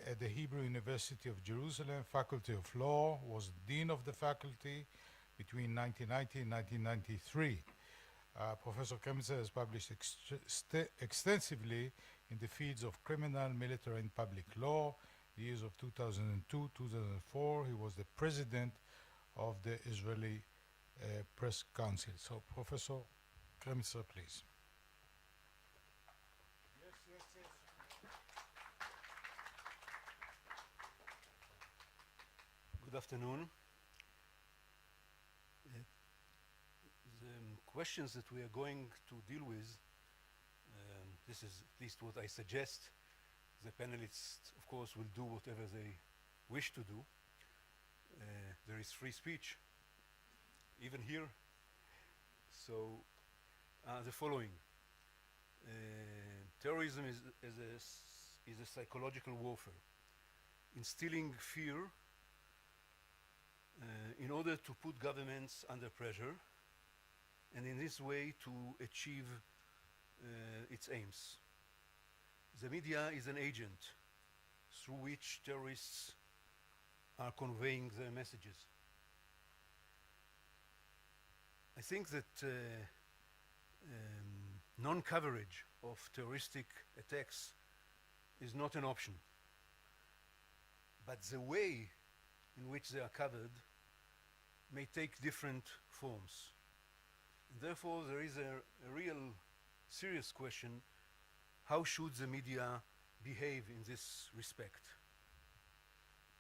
at the Hebrew University of Jerusalem, Faculty of Law, was Dean of the faculty between 1990 and 1993. Professor Kremnitzer has published extensively in the fields of criminal, military, and public law. The years of 2002, 2004, he was the president of the Israeli Press Council. So, Professor Kremnitzer, please. Good afternoon. The questions that we are going to deal with, this is at least what I suggest. The panelists, of course, will do whatever they wish to do. There is free speech, even here. So, the following. Terrorism is a psychological warfare, instilling fear in order to put governments under pressure, and in this way to achieve its aims. The media is an agent through which terrorists are conveying their messages. I think that non-coverage of terroristic attacks is not an option, but the way in which they are covered may take different forms. And therefore, there is a real serious question: how should the media behave in this respect?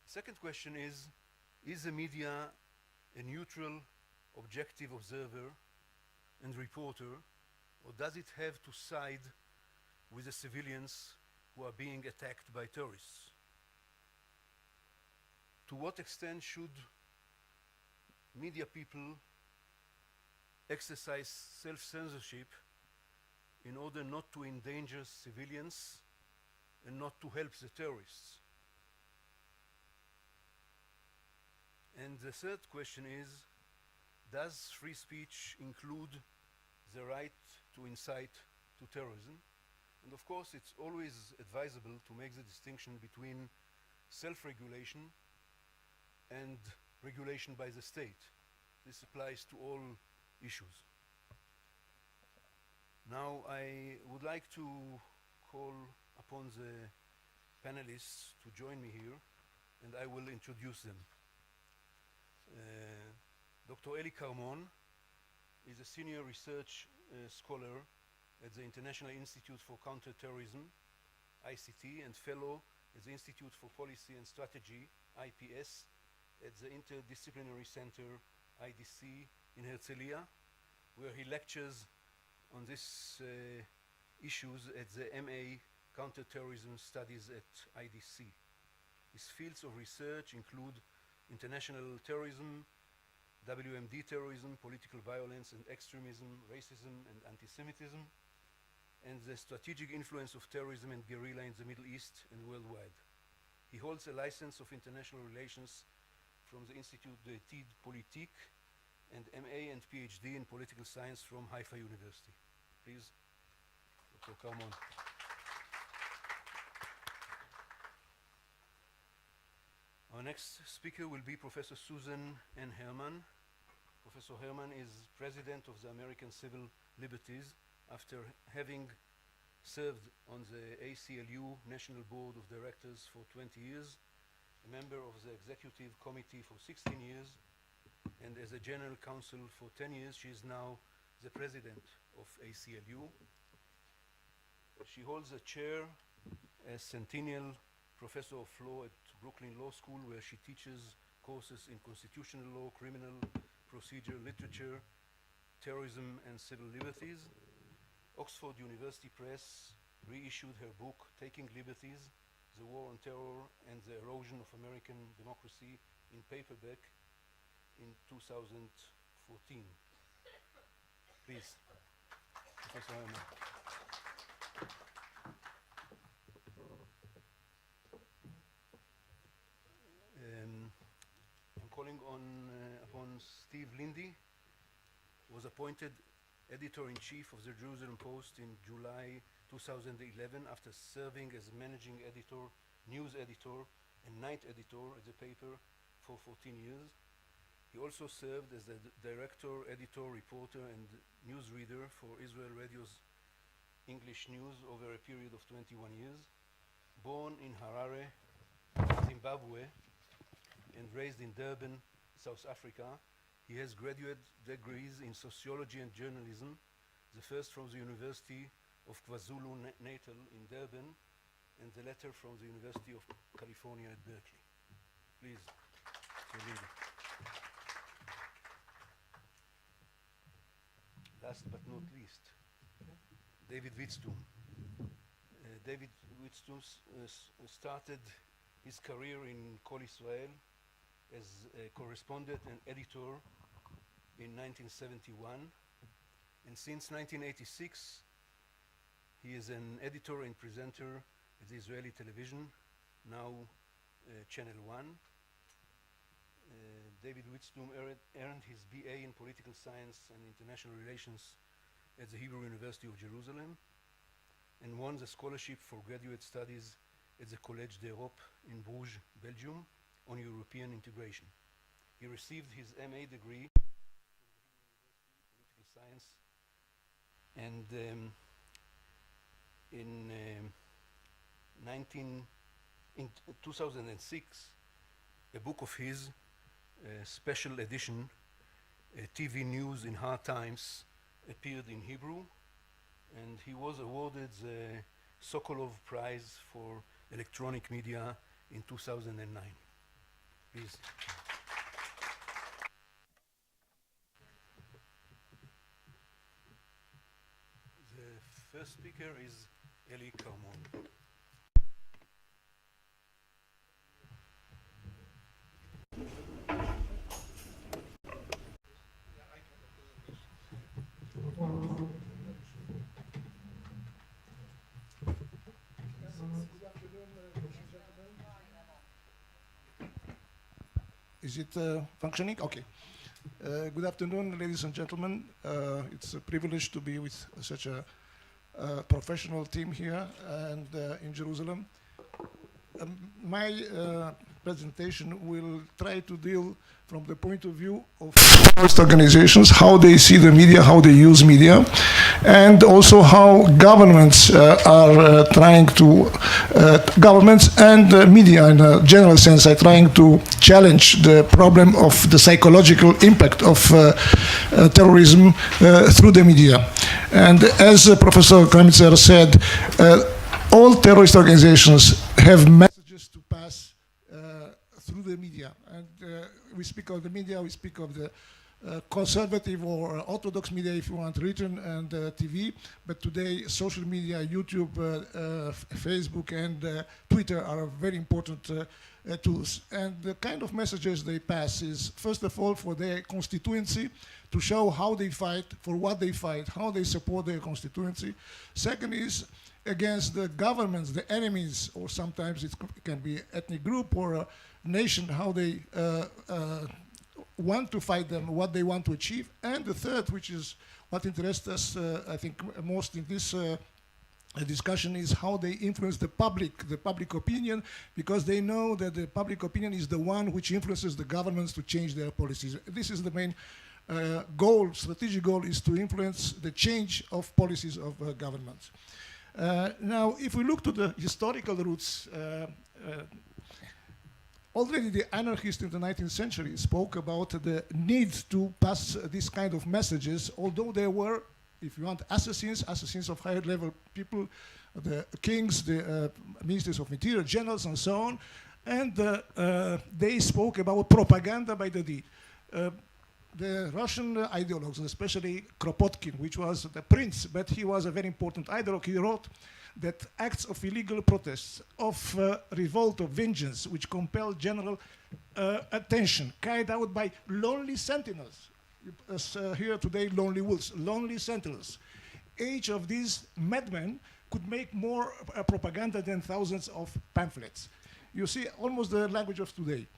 Second question is the media a neutral, objective observer and reporter, or does it have to side with the civilians who are being attacked by terrorists? To what extent should media people exercise self-censorship in order not to endanger civilians and not to help the terrorists? And the third question is, does free speech include the right to incite to terrorism? And of course, it's always advisable to make the distinction between self-regulation and regulation by the state. This applies to all issues. Now, I would like to call upon the panelists to join me here, and I will introduce them. Dr. Eli Karmon is a senior research scholar at the International Institute for Counter-Terrorism, ICT, and fellow at the Institute for Policy and Strategy, IPS, at the Interdisciplinary Center, IDC, in Herzliya, where he lectures on these issues at the MA Counter-Terrorism Studies at IDC. His fields of research include international terrorism, WMD terrorism, political violence and extremism, racism and anti-Semitism, and the strategic influence of terrorism and guerrilla in the Middle East and worldwide. He holds a license of international relations from the Institut d'études politiques and MA and PhD in political science from Haifa University. Please, Dr. Karmon. Our next speaker will be Professor Susan N. Herman. Professor Herman is president of the American Civil Liberties after having served on the ACLU National Board of Directors for 20 years, a member of the Executive Committee for 16 years, and as a General Counsel for 10 years. She is now the president of ACLU. She holds a chair as Centennial Professor of Law at Brooklyn Law School, where she teaches courses in constitutional law, criminal procedure, literature, terrorism, and civil liberties. Oxford University Press reissued her book, Taking Liberties, The War on Terror and the Erosion of American Democracy, in paperback in 2014. Please, Professor Herman. I'm calling upon Steve Linde, was appointed editor-in-chief of the Jerusalem Post in July 2011 after serving as managing editor news editor and night editor at the paper for 14 years. He also served as the director, editor, reporter, and newsreader for Israel Radio's English news over a period of 21 years. Born in Harare, Zimbabwe, and raised in Durban, South Africa, he has graduate degrees in sociology and journalism, the first from the University of KwaZulu-Natal in Durban, and the latter from the University of California at Berkeley. Please, Linde. Last but not least, David Witzthum. David Witzthum started his career in Kol Israel as a correspondent and editor in 1971, and since 1986 he is an editor and presenter at the Israeli television, now Channel 1. David Witzthum earned his BA in Political Science and International Relations at the Hebrew University of Jerusalem and won the scholarship for graduate studies at the Collège d'Europe in Bruges, Belgium, on European integration. He received his MA degree in Political Science, and in 2006, a book of his, special edition, TV News in Hard Times, appeared in Hebrew, and he was awarded the Sokolov Prize for Electronic Media in 2009. Please. The first speaker is Eli Karmon. Is it functioning? Okay. Good afternoon, ladies and gentlemen. It's a privilege to be with such a professional team here and in Jerusalem. My presentation will try to deal from the point of view of terrorist organizations, how they see the media, how they use media, and also how governments are trying to, governments and media in a general sense are trying to challenge the problem of the psychological impact of terrorism through the media. And as Professor Kremnitzer said, all terrorist organizations have messages to pass through the media. And we speak of the media, we speak of the conservative or orthodox media, if you want, written and TV. But today, social media, YouTube, Facebook, and Twitter are very important tools. And the kind of messages they pass is, first of all, for their constituency, to show how they fight, for what they fight, how they support their constituency. Second is against the governments, the enemies, or sometimes it can be ethnic group or a nation, how they want to fight them, what they want to achieve. And the third, which is what interests us, I think, most in this discussion, is how they influence the public opinion, because they know that the public opinion is the one which influences the governments to change their policies. This is the main goal, strategic goal, is to influence the change of policies of governments. Now, if we look to the historical roots, already the anarchists in the 19th century spoke about the need to pass this kind of messages, although there were, if you want, assassins of higher level people, the kings, the ministers of interior, generals, and so on, and they spoke about propaganda by the deed. The Russian ideologues, especially Kropotkin, which was the prince, but he was a very important ideologue, he wrote that acts of illegal protests, of revolt, of vengeance, which compel general attention, carried out by lonely sentinels, here today, lonely wolves, lonely sentinels. Each of these madmen could make more propaganda than thousands of pamphlets. You see, almost the language of today,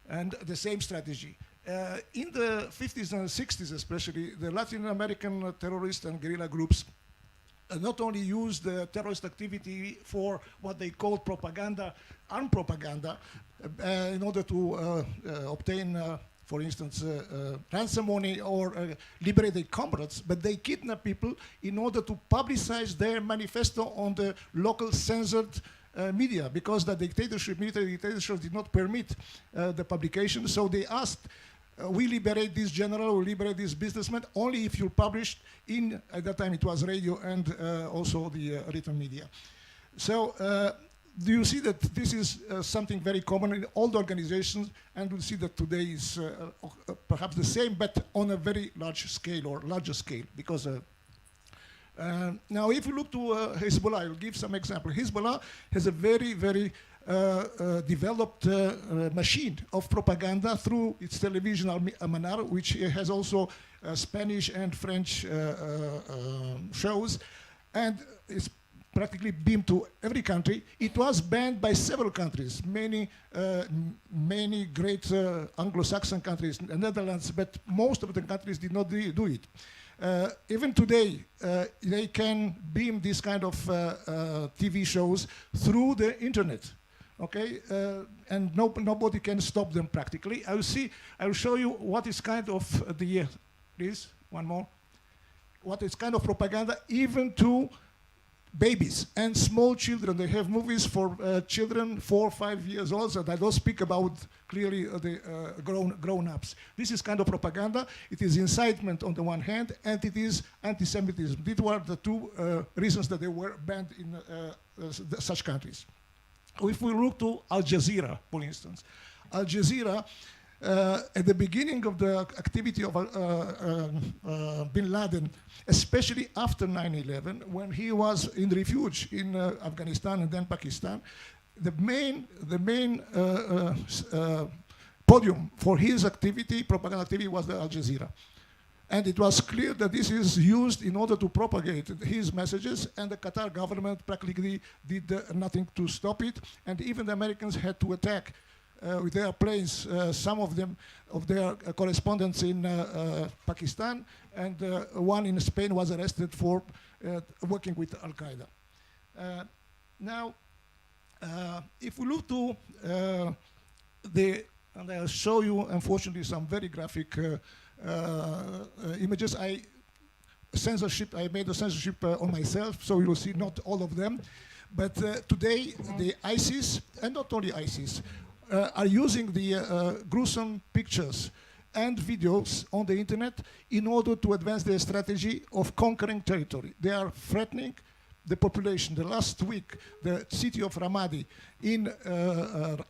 and the same strategy. In the 50s and 60s especially, the Latin American terrorist and guerrilla groups not only use the terrorist activity for what they call propaganda, armed propaganda, in order to obtain, for instance, ransom money or liberate their comrades, but they kidnap people in order to publicize their manifesto on the local censored media, because the dictatorship, military dictatorship, did not permit the publication. So they asked, we liberate this general, we liberate this businessman only if you published in, at that time it was radio and also the written media. So do you see that this is something very common in all the organizations, and we see that today is perhaps the same, but on a very large scale or larger scale, because now if you look to Hezbollah, I'll give some example. Hezbollah has a very, very developed machine of propaganda through its television Almanar, which has also Spanish and French shows, and it's practically beamed to every country. It was banned by several countries, many great Anglo-Saxon countries, the Netherlands, but most of the countries did not do it. Even today, they can beam this kind of TV shows through the internet. Okay, and nobody can stop them practically. I'll show you what is kind of the, please, one more. What is kind of propaganda even to babies and small children. They have movies for children 4 or 5 years old, and I don't speak about clearly the grown-ups. This is kind of propaganda. It is incitement on the one hand, and it is anti-Semitism. These were the two reasons that they were banned in such countries. If we look to Al Jazeera, for instance, Al Jazeera, at the beginning of the activity of bin Laden, especially after 9/11, when he was in refuge in Afghanistan and then Pakistan, the main podium for his activity, propaganda activity, was the Al Jazeera. And it was clear that this is used in order to propagate his messages, and the Qatar government practically did nothing to stop it, and even the Americans had to attack with their planes, some of them, of their correspondents in Pakistan, and one in Spain was arrested for working with Al-Qaeda. Now, if we look to and I'll show you, unfortunately, some very graphic images. I made the censorship on myself, so you will see not all of them. But today, the ISIS, and not only ISIS, are using the gruesome pictures and videos on the internet in order to advance their strategy of conquering territory. They are threatening the population. The last week, the city of Ramadi in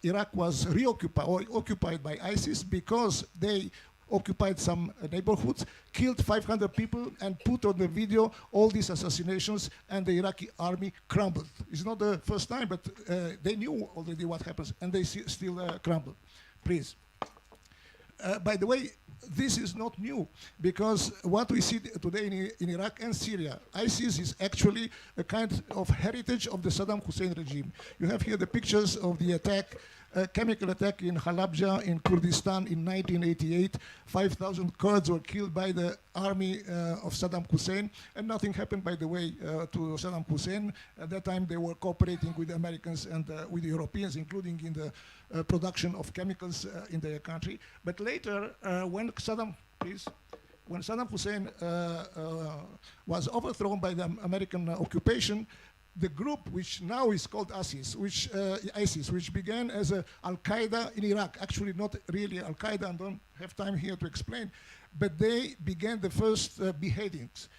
Iraq was reoccupied or occupied by ISIS because they occupied some neighborhoods, killed 500 people, and put on the video all these assassinations, and the Iraqi army crumbled. It's not the first time, but they knew already what happens, and they still crumbled. Please. By the way, this is not new, because what we see today in Iraq and Syria, ISIS is actually a kind of heritage of the Saddam Hussein regime. You have here the pictures of the attack, chemical attack in Halabja in Kurdistan in 1988. 5,000 Kurds were killed by the army of Saddam Hussein, and nothing happened, by the way, to Saddam Hussein. At that time, they were cooperating with the Americans and with the Europeans, including in the production of chemicals in their country. But later, when Saddam Hussein was overthrown by the American occupation, the group, which now is called ISIS, which began as Al-Qaeda in Iraq, actually not really Al-Qaeda, and don't have time here to explain, but they began the first beheadings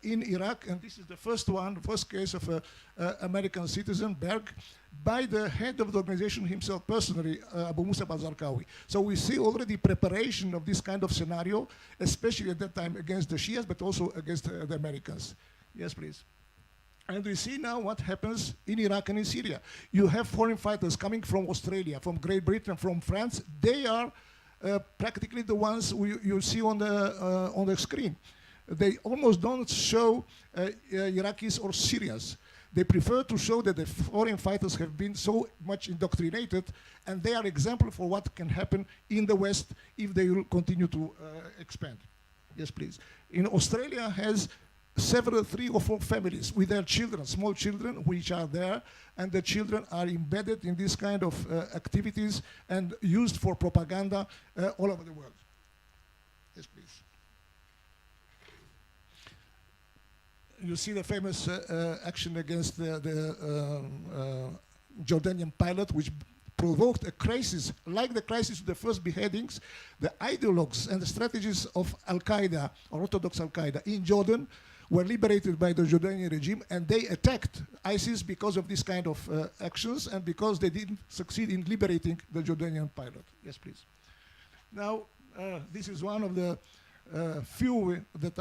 in Iraq, and this is the first case of an American citizen, Berg, by the head of the organization himself personally, Abu Musab al-Zarqawi. So we see already preparation of this kind of scenario, especially at that time against the Shias, but also against the Americans. Yes, please. And we see now what happens in Iraq and in Syria. You have foreign fighters coming from Australia, from Great Britain, from France. They are practically the ones you see on the screen. They almost don't show Iraqis or Syrians. They prefer to show that the foreign fighters have been so much indoctrinated, and they are example for what can happen in the West if they will continue to expand. Yes, please. In Australia has several 3 or 4 families with their children, small children, which are there, and the children are embedded in this kind of activities and used for propaganda all over the world. Yes, please. You see the famous action against the Jordanian pilot, which provoked a crisis, like the crisis of the first beheadings. The ideologues and the strategies of Al-Qaeda, or Orthodox Al-Qaeda, in Jordan were liberated by the Jordanian regime, and they attacked ISIS because of this kind of actions and because they didn't succeed in liberating the Jordanian pilot. Yes, please. Now, this is one of the few that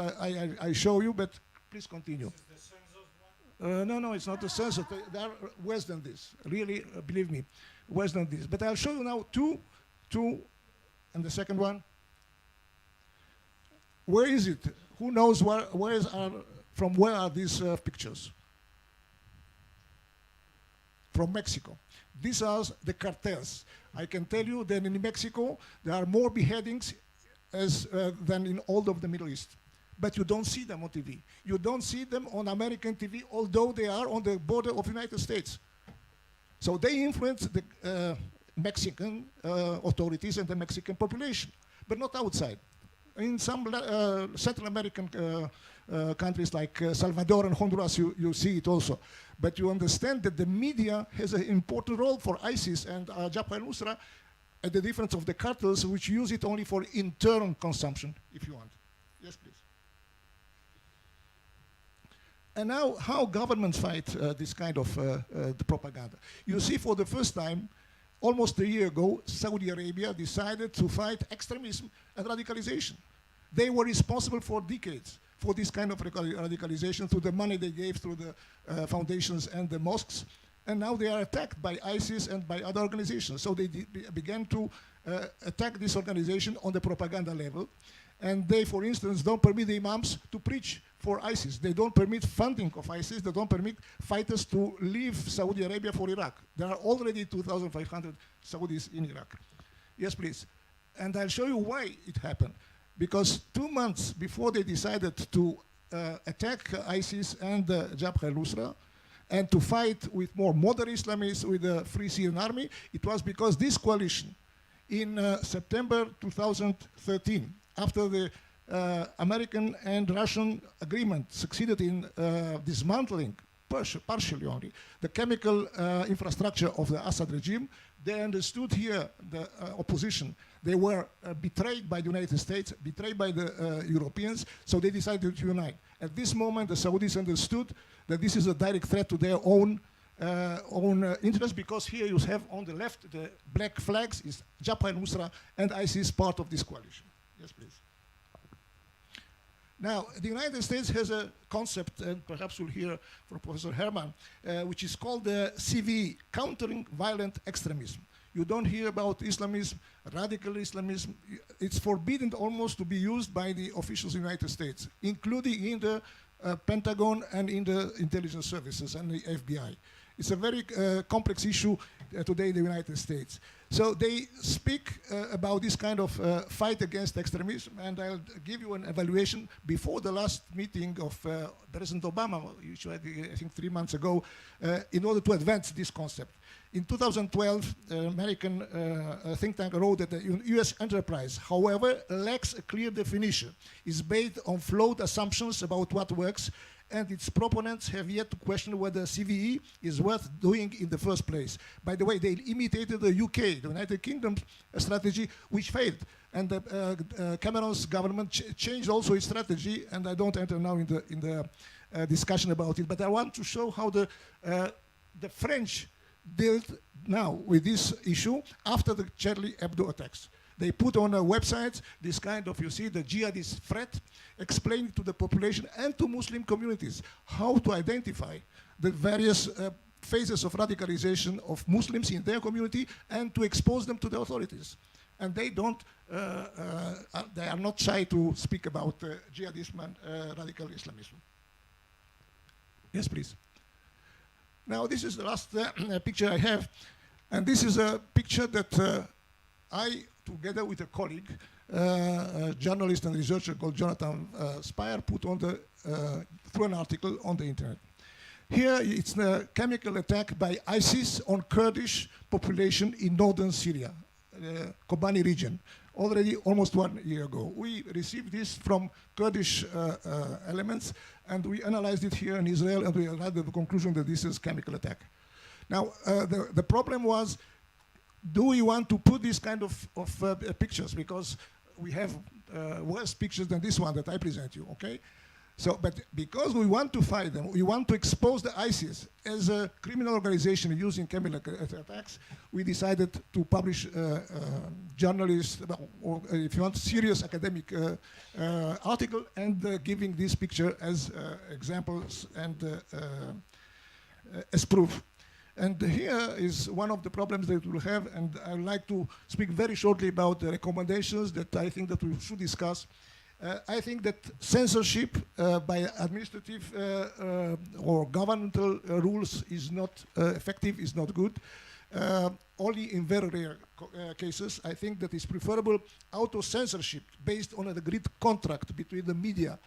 I show you, but please continue. This is the censored one? No, it's not the censored. They are worse than this. Really, believe me, worse than this. But I'll show you now two, and the second one. Where is it? Who knows from where are these pictures? From Mexico. These are the cartels. I can tell you that in Mexico there are more beheadings than in all of the Middle East. But you don't see them on TV. You don't see them on American TV, although they are on the border of the United States. So they influence the Mexican authorities and the Mexican population, but not outside. In some Central American countries like Salvador and Honduras, you see it also. But you understand that the media has an important role for ISIS and Jabhat al-Nusra, at the difference of the cartels, which use it only for internal consumption, if you want. Yes, please. And now, how governments fight this kind of the propaganda. You see, for the first time, almost a year ago, Saudi Arabia decided to fight extremism and radicalization. They were responsible for decades for this kind of radicalization through the money they gave through the foundations and the mosques. And now they are attacked by ISIS and by other organizations. So they began to attack this organization on the propaganda level. And they, for instance, don't permit the imams to preach for ISIS. They don't permit funding of ISIS. They don't permit fighters to leave Saudi Arabia for Iraq. There are already 2,500 Saudis in Iraq. Yes, please. And I'll show you why it happened. Because 2 months before they decided to attack ISIS and Jabhat al-Nusra and to fight with more moderate Islamists with the Free Syrian Army, it was because this coalition in September 2013, after the American and Russian agreement succeeded in dismantling, partially only, the chemical infrastructure of the Assad regime, they understood here the opposition. They were betrayed by the United States, betrayed by the Europeans, so they decided to unite. At this moment, the Saudis understood that this is a direct threat to their own interest, because here you have on the left the black flags is Jabhat al-Nusra and ISIS part of this coalition. Yes, please. Now, the United States has a concept, and perhaps you'll hear from Professor Herman, which is called the CVE, Countering Violent Extremism. You don't hear about Islamism, radical Islamism. It's forbidden almost to be used by the officials in the United States, including in the Pentagon and in the intelligence services and the FBI. It's a very complex issue today in the United States. So they speak about this kind of fight against extremism, and I'll give you an evaluation before the last meeting of President Obama, which I think 3 months ago, in order to advance this concept. In 2012, the American think tank wrote that the US enterprise, however, lacks a clear definition. It's based on flawed assumptions about what works, and its proponents have yet to question whether CVE is worth doing in the first place. By the way, they imitated the UK, the United Kingdom strategy, which failed. And Cameron's government changed also its strategy, and I don't enter now in the discussion about it, but I want to show how the French dealt now with this issue after the Charlie Hebdo attacks. They put on a website this kind of, you see, the jihadist threat, explaining to the population and to Muslim communities how to identify the various phases of radicalization of Muslims in their community and to expose them to the authorities. And they are not shy to speak about jihadism and radical Islamism. Yes, please. Now, this is the last picture I have, and this is a picture that I, together with a colleague, journalist and researcher called Jonathan Spire put on the, through an article on the internet. Here it's a chemical attack by ISIS on Kurdish population in northern Syria, Kobani region, already almost 1 year ago. We received this from Kurdish elements, and we analyzed it here in Israel, and we arrived at the conclusion that this is chemical attack. Now, the problem was, do we want to put this kind of pictures? Because we have worse pictures than this one that I present you, okay? So, but because we want to fight them, we want to expose the ISIS as a criminal organization using chemical attacks, we decided to publish journalists, or if you want, serious academic article, and giving this picture as examples and as proof. And here is one of the problems that we'll have, and I would like to speak very shortly about the recommendations that I think that we should discuss. I think that censorship by administrative or governmental rules is not effective, is not good. Only in very rare cases, I think that it's preferable auto-censorship based on an agreed contract between the media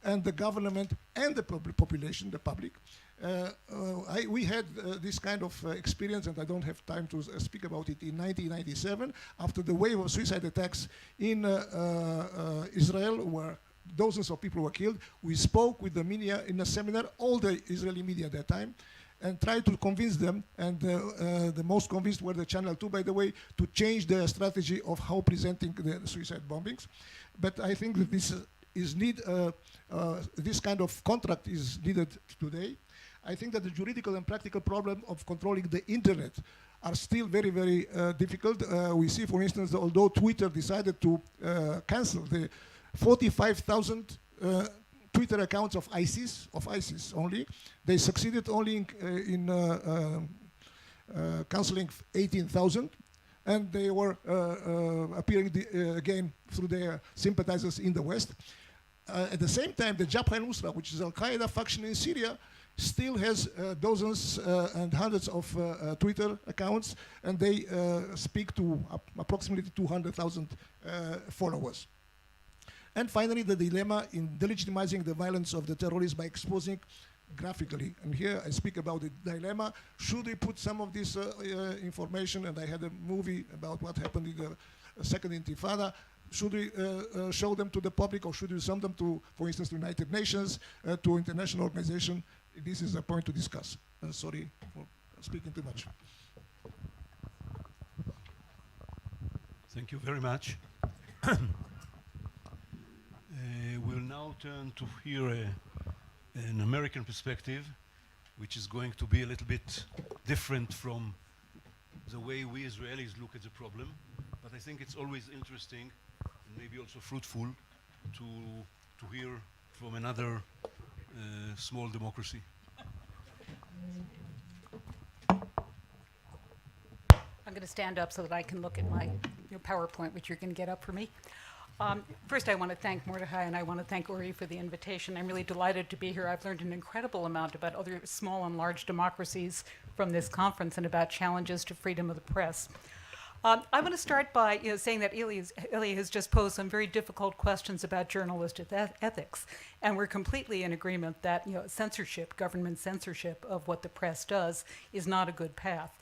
and the government and the population, the public. We had this kind of experience, and I don't have time to speak about it, in 1997, after the wave of suicide attacks in Israel, where dozens of people were killed. We spoke with the media in a seminar, all the Israeli media at that time, and tried to convince them, and the most convinced were the Channel 2, by the way, to change their strategy of how presenting the suicide bombings. But I think that this this kind of contract is needed today. I think that the juridical and practical problem of controlling the internet are still very, very difficult. We see, for instance, that although Twitter decided to cancel the 45,000 Twitter accounts of ISIS only, they succeeded only in canceling 18,000, and they were appearing again through their sympathizers in the West. At the same time, the Jabhat al-Nusra, which is Al-Qaeda faction in Syria, still has dozens and hundreds of Twitter accounts, and they speak to approximately 200,000 followers. And finally, the dilemma in delegitimizing the violence of the terrorists by exposing graphically. And here I speak about the dilemma. Should we put some of this information, and I had a movie about what happened in the Second Intifada, should we show them to the public, or should we send them to, for instance, the United Nations, to international organization? This is a point to discuss. Sorry for speaking too much. Thank you very much. We'll now turn to hear an American perspective, which is going to be a little bit different from the way we Israelis look at the problem. But I think it's always interesting and maybe also fruitful to hear from another small democracy. I'm going to stand up so that I can look at my PowerPoint, which you're going to get up for me. First, I want to thank Mordechai, and I want to thank Uri for the invitation. I'm really delighted to be here. I've learned an incredible amount about other small and large democracies from this conference and about challenges to freedom of the press. I want to start by saying that Eli has just posed some very difficult questions about journalistic ethics, and we're completely in agreement that censorship, government censorship of what the press does, is not a good path.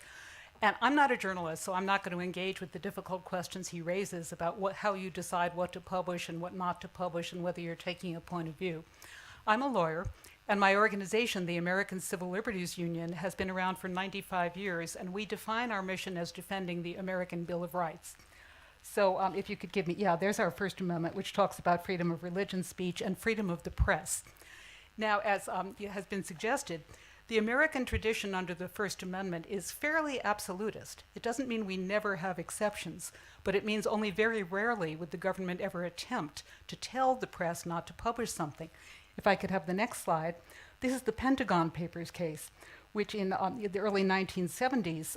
And I'm not a journalist, so I'm not going to engage with the difficult questions he raises about how you decide what to publish and what not to publish and whether you're taking a point of view. I'm a lawyer, and my organization, the American Civil Liberties Union, has been around for 95 years, and we define our mission as defending the American Bill of Rights. So if you could give me, there's our First Amendment, which talks about freedom of religion, speech, and freedom of the press. Now, as has been suggested, the American tradition under the First Amendment is fairly absolutist. It doesn't mean we never have exceptions, but it means only very rarely would the government ever attempt to tell the press not to publish something. If I could have the next slide. This is the Pentagon Papers case, which in the early 1970s,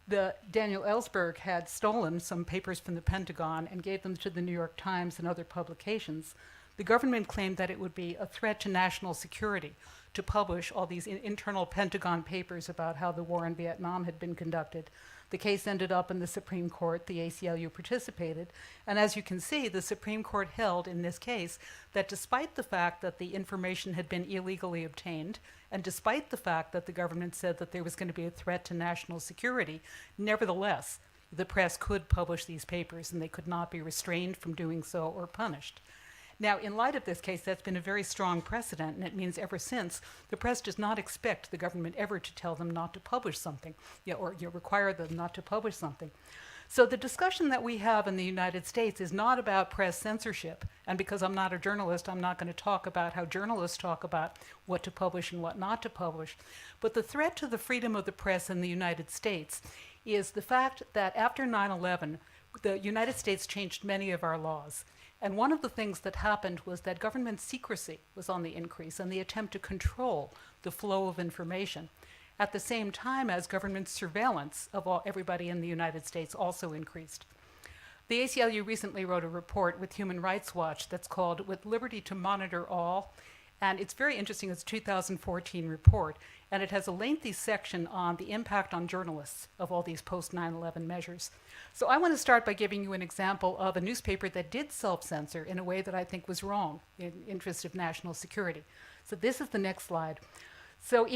Daniel Ellsberg had stolen some papers from the Pentagon and gave them to the New York Times and other publications. the government claimed that it would be a threat to national security to publish all these internal Pentagon papers about how the war in Vietnam had been conducted. The case ended up in the Supreme Court. The ACLU participated. And as you can see, the Supreme Court held in this case that despite the fact that the information had been illegally obtained, and despite the fact that the government said that there was going to be a threat to national security, nevertheless, the press could publish these papers and they could not be restrained from doing so or punished. Now, in light of this case, that's been a very strong precedent, and it means ever since, the press does not expect the government ever to tell them not to publish something, or require them not to publish something. So the discussion that we have in the United States is not about press censorship, and because I'm not a journalist, I'm not going to talk about how journalists talk about what to publish and what not to publish. But the threat to the freedom of the press in the United States is the fact that after 9/11, the United States changed many of our laws. And one of the things that happened was that government secrecy was on the increase and the attempt to control the flow of information, at the same time as government surveillance of everybody in the United States also increased. The ACLU recently wrote a report with Human Rights Watch that's called With Liberty to Monitor All, and it's very interesting. It's a 2014 report, and it has a lengthy section on the impact on journalists of all these post-9/11 measures. So I want to start by giving you an example of a newspaper that did self-censor in a way that I think was wrong in interest of national security. So this is the next slide. So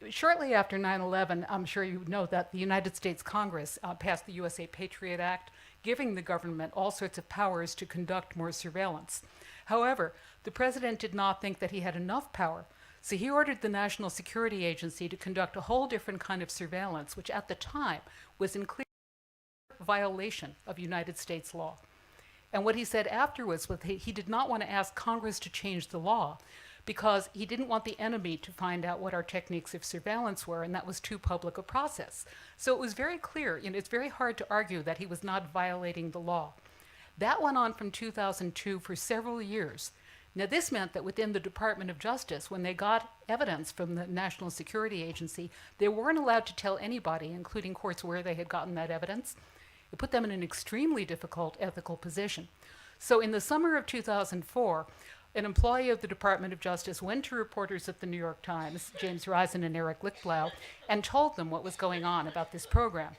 shortly after 9/11, I'm sure you know that the United States Congress passed the USA Patriot Act, giving the government all sorts of powers to conduct more surveillance. However, the president did not think that he had enough power, so he ordered the National Security Agency to conduct a whole different kind of surveillance, which at the time was in clear violation of United States law. And what he said afterwards was he did not want to ask Congress to change the law because he didn't want the enemy to find out what our techniques of surveillance were, and that was too public a process. So it was very clear, it's very hard to argue that he was not violating the law. That went on from 2002 for several years. Now, this meant that within the Department of Justice, when they got evidence from the National Security Agency, they weren't allowed to tell anybody, including courts, where they had gotten that evidence. It put them in an extremely difficult ethical position. So in the summer of 2004, an employee of the Department of Justice went to reporters at the New York Times, James Risen and Eric Lichtblau, and told them what was going on about this program.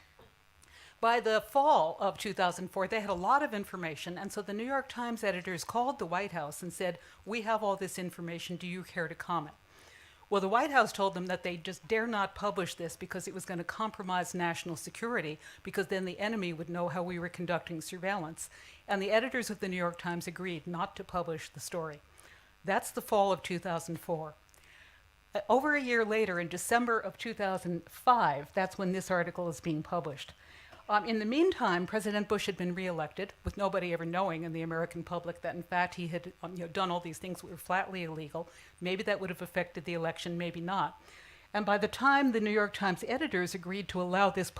By the fall of 2004, they had a lot of information, and so the New York Times editors called the White House and said, "We have all this information, do you care to comment?" Well, the White House told them that they just dare not publish this because it was going to compromise national security, because then the enemy would know how we were conducting surveillance. And the editors of the New York Times agreed not to publish the story. That's the fall of 2004. Over a year later, in December of 2005, that's when this article is being published. In the meantime, President Bush had been reelected, with nobody ever knowing in the American public that, in fact, he had done all these things that were flatly illegal. Maybe that would have affected the election, maybe not. And by the time the New York Times editors agreed to allow this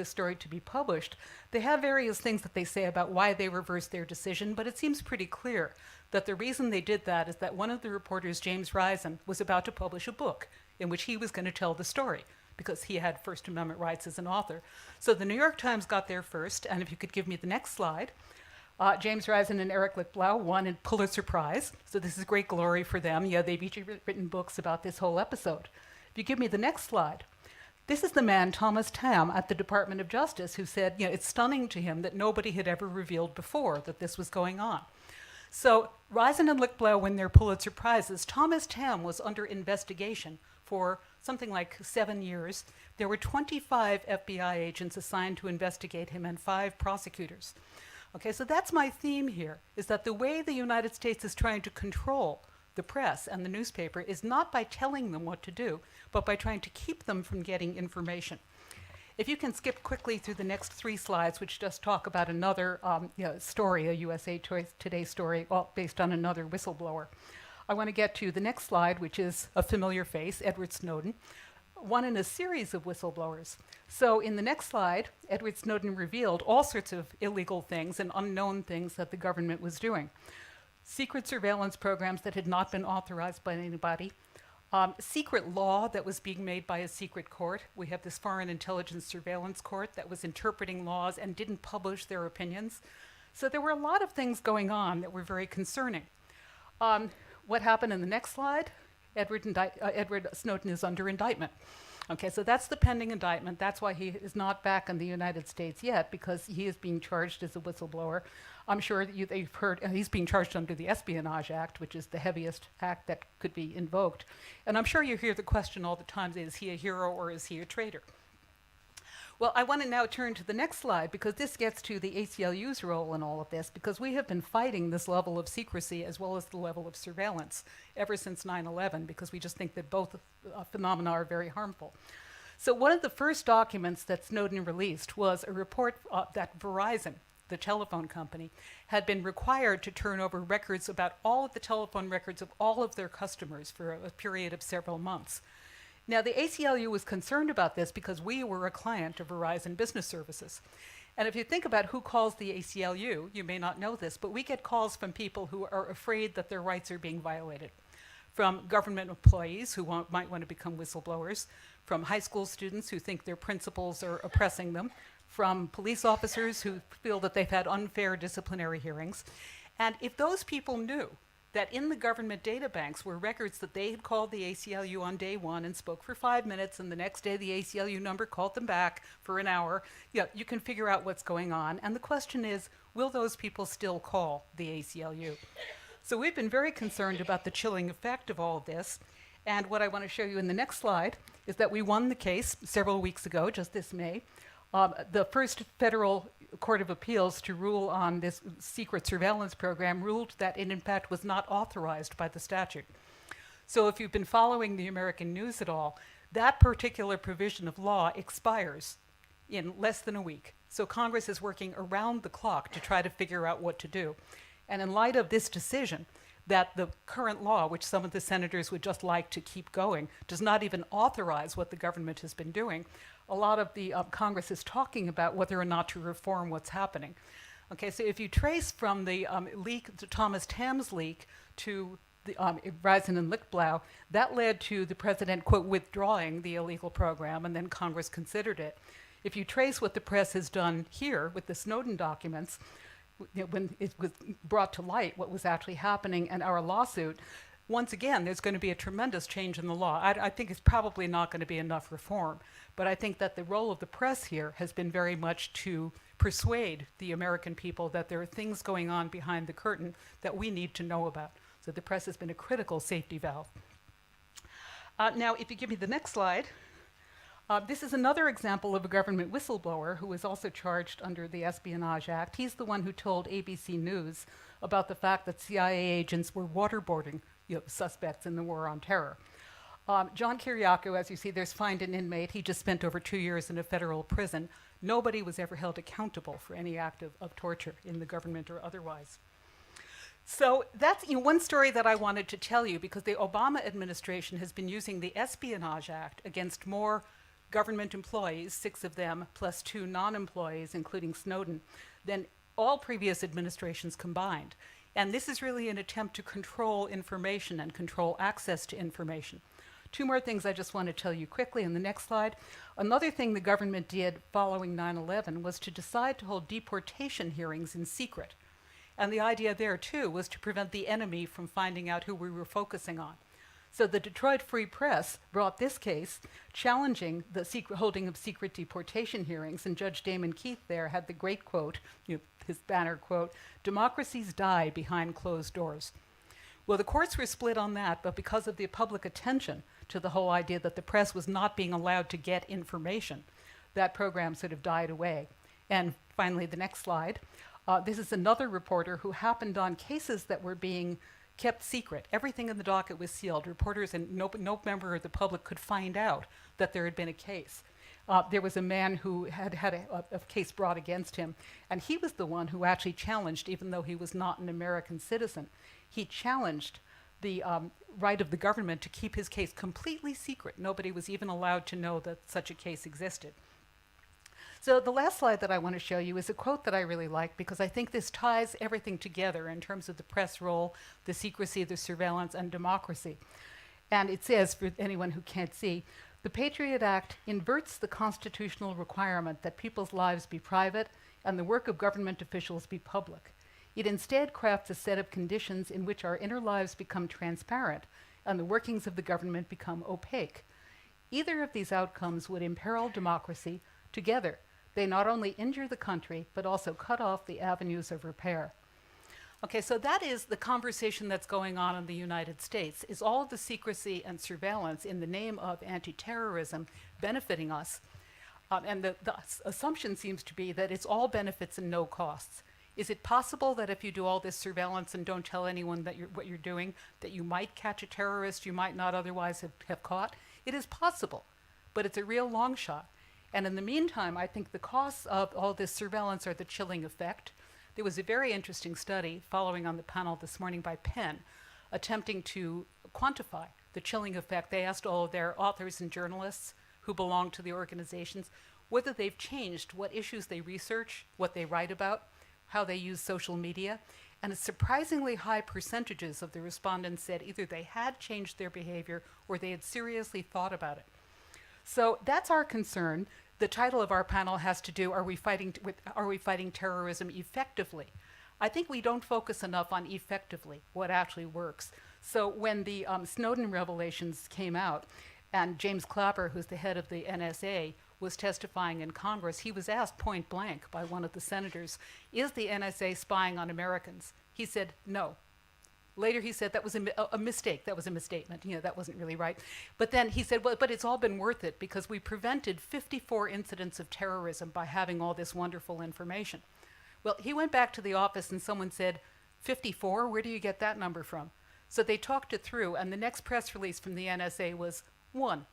story to be published, they have various things that they say about why they reversed their decision, but it seems pretty clear that the reason they did that is that one of the reporters, James Risen, was about to publish a book in which he was going to tell the story, because he had First Amendment rights as an author. So the New York Times got there first, and if you could give me the next slide. James Risen and Eric Lichtblau won a Pulitzer Prize, so this is great glory for them. Yeah, they've each written books about this whole episode. If you give me the next slide. This is the man, Thomas Tamm, at the Department of Justice, who said, it's stunning to him that nobody had ever revealed before that this was going on. So Risen and Lichtblau win their Pulitzer Prizes. Thomas Tamm was under investigation for something like 7 years. There were 25 FBI agents assigned to investigate him and 5 prosecutors. Okay, so that's my theme here, is that the way the United States is trying to control the press and the newspaper is not by telling them what to do, but by trying to keep them from getting information. If you can skip quickly through the next 3 slides, which just talk about another story, a USA Today story, based on another whistleblower. I want to get to the next slide, which is a familiar face, Edward Snowden, one in a series of whistleblowers. So in the next slide, Edward Snowden revealed all sorts of illegal things and unknown things that the government was doing. Secret surveillance programs that had not been authorized by anybody, secret law that was being made by a secret court. We have this Foreign Intelligence Surveillance Court that was interpreting laws and didn't publish their opinions. So there were a lot of things going on that were very concerning. What happened in the next slide? Edward Snowden is under indictment. Okay, so that's the pending indictment. That's why he is not back in the United States yet, because he is being charged as a whistleblower. I'm sure that they've heard, he's being charged under the Espionage Act, which is the heaviest act that could be invoked. And I'm sure you hear the question all the time, is he a hero or is he a traitor? Well, I want to now turn to the next slide, because this gets to the ACLU's role in all of this, because we have been fighting this level of secrecy as well as the level of surveillance ever since 9/11, because we just think that both phenomena are very harmful. So one of the first documents that Snowden released was a report that Verizon, the telephone company, had been required to turn over records about all of the telephone records of all of their customers for a period of several months. Now, the ACLU was concerned about this because we were a client of Verizon Business Services. And if you think about who calls the ACLU, you may not know this, but we get calls from people who are afraid that their rights are being violated. From government employees who might want to become whistleblowers, from high school students who think their principals are oppressing them, from police officers who feel that they've had unfair disciplinary hearings. And if those people knew that in the government data banks were records that they had called the ACLU on day one and spoke for 5 minutes, and the next day the ACLU number called them back for an hour, you can figure out what's going on. And the question is, will those people still call the ACLU? So we've been very concerned about the chilling effect of all of this. And what I want to show you in the next slide is that we won the case several weeks ago, just this May. The first federal Court of Appeals to rule on this secret surveillance program ruled that it in fact was not authorized by the statute. So if you've been following the American news at all, that particular provision of law expires in less than a week. So Congress is working around the clock to try to figure out what to do. And in light of this decision, that the current law, which some of the senators would just like to keep going, does not even authorize what the government has been doing, a lot of the Congress is talking about whether or not to reform what's happening. Okay, so if you trace from the leak, the Thomas Tams leak, to the Verizon and Lichtblau, that led to the president, quote, withdrawing the illegal program, and then Congress considered it. If you trace what the press has done here with the Snowden documents, when it was brought to light what was actually happening and our lawsuit, once again, there's going to be a tremendous change in the law. I think it's probably not going to be enough reform, but I think that the role of the press here has been very much to persuade the American people that there are things going on behind the curtain that we need to know about. So the press has been a critical safety valve. Now, if you give me the next slide, this is another example of a government whistleblower who was also charged under the Espionage Act. He's the one who told ABC News about the fact that CIA agents were waterboarding suspects in the war on terror. John Kiriakou, as you see, there's fined an inmate. He just spent over 2 years in a federal prison. Nobody was ever held accountable for any act of torture in the government or otherwise. So that's one story that I wanted to tell you, because the Obama administration has been using the Espionage Act against more government employees, 6 of them, plus 2 non-employees, including Snowden, than all previous administrations combined. And this is really an attempt to control information and control access to information. 2 more things I just want to tell you quickly in the next slide. Another thing the government did following 9/11 was to decide to hold deportation hearings in secret. And the idea there, too, was to prevent the enemy from finding out who we were focusing on. So the Detroit Free Press brought this case challenging the holding of secret deportation hearings, and Judge Damon Keith there had the great quote, his banner quote, "Democracies die behind closed doors." Well, the courts were split on that, but because of the public attention to the whole idea that the press was not being allowed to get information, that program sort of died away. And finally, the next slide. This is another reporter who happened on cases that were being kept secret. Everything in the docket was sealed. Reporters and no member of the public could find out that there had been a case. There was a man who had a case brought against him, and he was the one who actually challenged, even though he was not an American citizen, he challenged the right of the government to keep his case completely secret. Nobody was even allowed to know that such a case existed. So the last slide that I want to show you is a quote that I really like, because I think this ties everything together in terms of the press role, the secrecy, the surveillance, and democracy. And it says, for anyone who can't see, "The Patriot Act inverts the constitutional requirement that people's lives be private and the work of government officials be public. It instead crafts a set of conditions in which our inner lives become transparent and the workings of the government become opaque. Either of these outcomes would imperil democracy. Together, they not only injure the country, but also cut off the avenues of repair. Okay, so that is the conversation that's going on in the United States. Is all of the secrecy and surveillance in the name of anti-terrorism benefiting us? And the assumption seems to be that it's all benefits and no costs. Is it possible that if you do all this surveillance and don't tell anyone that what you're doing, that you might catch a terrorist you might not otherwise have caught? It is possible, but it's a real long shot. And in the meantime, I think the costs of all this surveillance are the chilling effect. There was a very interesting study following on the panel this morning by Penn, attempting to quantify the chilling effect. They asked all of their authors and journalists who belong to the organizations whether they've changed what issues they research, what they write about, how they use social media. And surprisingly high percentages of the respondents said either they had changed their behavior or they had seriously thought about it. So that's our concern. The title of our panel has to do, are we fighting terrorism effectively? I think we don't focus enough on effectively, what actually works. So when the Snowden revelations came out, and James Clapper, who's the head of the NSA, was testifying in Congress, he was asked point blank by one of the senators, is the NSA spying on Americans? He said, no. Later he said that was a mistake, that was a misstatement, that wasn't really right. But then he said, well, but it's all been worth it because we prevented 54 incidents of terrorism by having all this wonderful information. Well, he went back to the office and someone said, 54? Where do you get that number from? So they talked it through, and the next press release from the NSA was 1.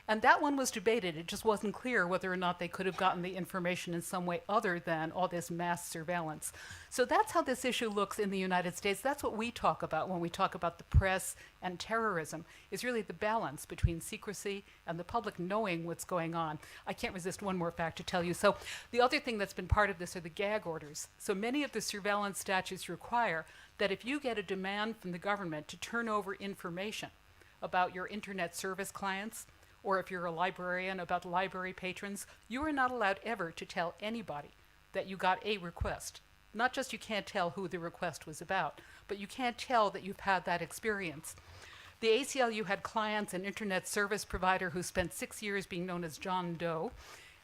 And that one was debated. It just wasn't clear whether or not they could have gotten the information in some way other than all this mass surveillance. So that's how this issue looks in the United States. That's what we talk about when we talk about the press and terrorism, is really the balance between secrecy and the public knowing what's going on. I can't resist one more fact to tell you. So the other thing that's been part of this are the gag orders. So many of the surveillance statutes require that if you get a demand from the government to turn over information about your internet service clients, or if you're a librarian, about library patrons, you are not allowed ever to tell anybody that you got a request. Not just you can't tell who the request was about, but you can't tell that you've had that experience. The ACLU had clients, an internet service provider who spent 6 years being known as John Doe,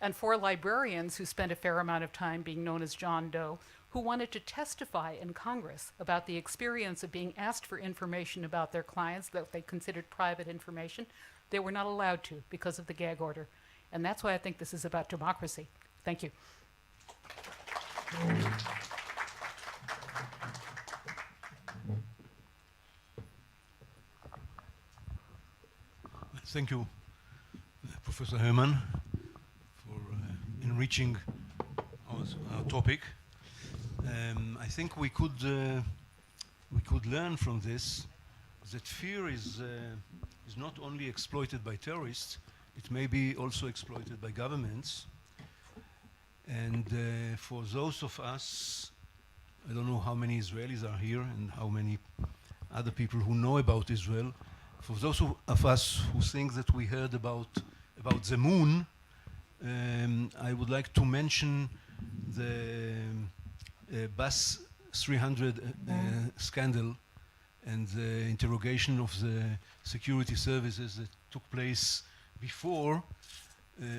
and 4 librarians who spent a fair amount of time being known as John Doe, who wanted to testify in Congress about the experience of being asked for information about their clients that they considered private information. They were not allowed to because of the gag order. And that's why I think this is about democracy. Thank you. Thank you, Professor Herman, for enriching our topic. I think we could learn from this that fear is not only exploited by terrorists, it may be also exploited by governments. And for those of us, I don't know how many Israelis are here and how many other people who know about Israel, for those of us who think that we heard about the moon, I would like to mention the Bus 300 scandal and the interrogation of the security services that took place before,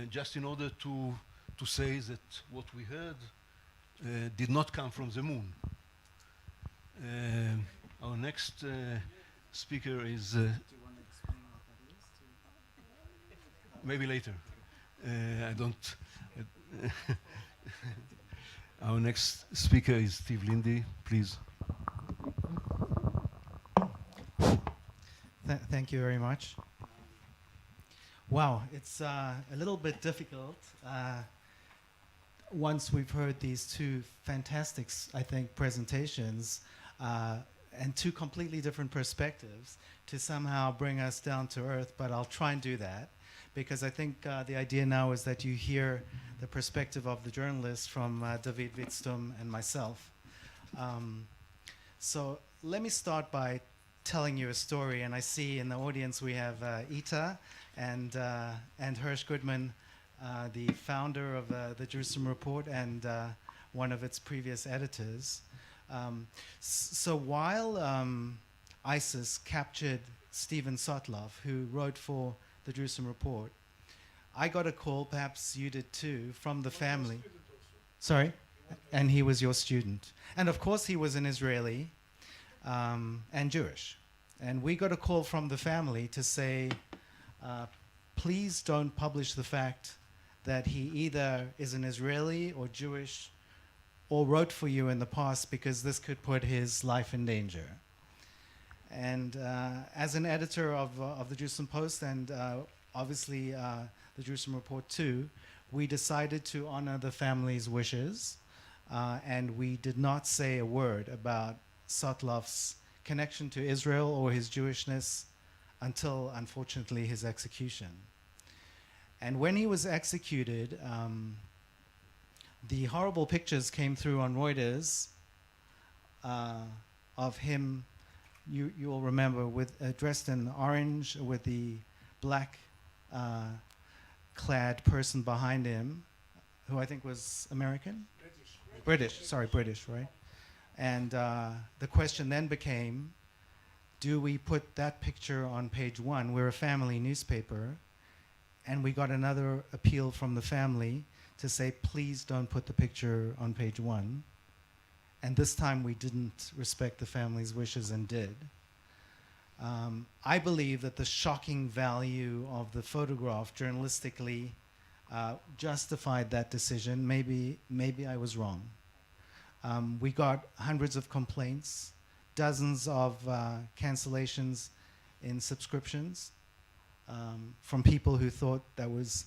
just in order to say that what we heard did not come from the moon. Our next speaker is... do you want to explain what that is? Maybe later. I don't... Our next speaker is Steve Linde, please. Thank you very much. Wow, it's a little bit difficult once we've heard these 2 fantastic, I think, presentations and 2 completely different perspectives to somehow bring us down to earth, but I'll try and do that because I think the idea now is that you hear the perspective of the journalists from David Witzthum and myself. So let me start by telling you a story, and I see in the audience we have Ita and Hirsch Goodman, the founder of the Jerusalem Report and one of its previous editors. So while ISIS captured Stephen Sotlov, who wrote for the Jerusalem Report, I got a call, perhaps you did too, from the family. Sorry? And he was your student. And of course he was an Israeli and Jewish. And we got a call from the family to say, please don't publish the fact that he either is an Israeli or Jewish or wrote for you in the past, because this could put his life in danger. And as an editor of the Jerusalem Post and obviously the Jerusalem Report too, we decided to honor the family's wishes, and we did not say a word about Sotlov's connection to Israel or his Jewishness until, unfortunately, his execution. And when he was executed, the horrible pictures came through on Reuters of him, you will remember, dressed in orange with the black clad person behind him, who I think was American? British, right? And the question then became, do we put that picture on page 1? We're a family newspaper. And we got another appeal from the family to say, please don't put the picture on page 1. And this time we didn't respect the family's wishes and did. I believe that the shocking value of the photograph journalistically justified that decision. Maybe I was wrong. We got hundreds of complaints, dozens of cancellations in subscriptions from people who thought that was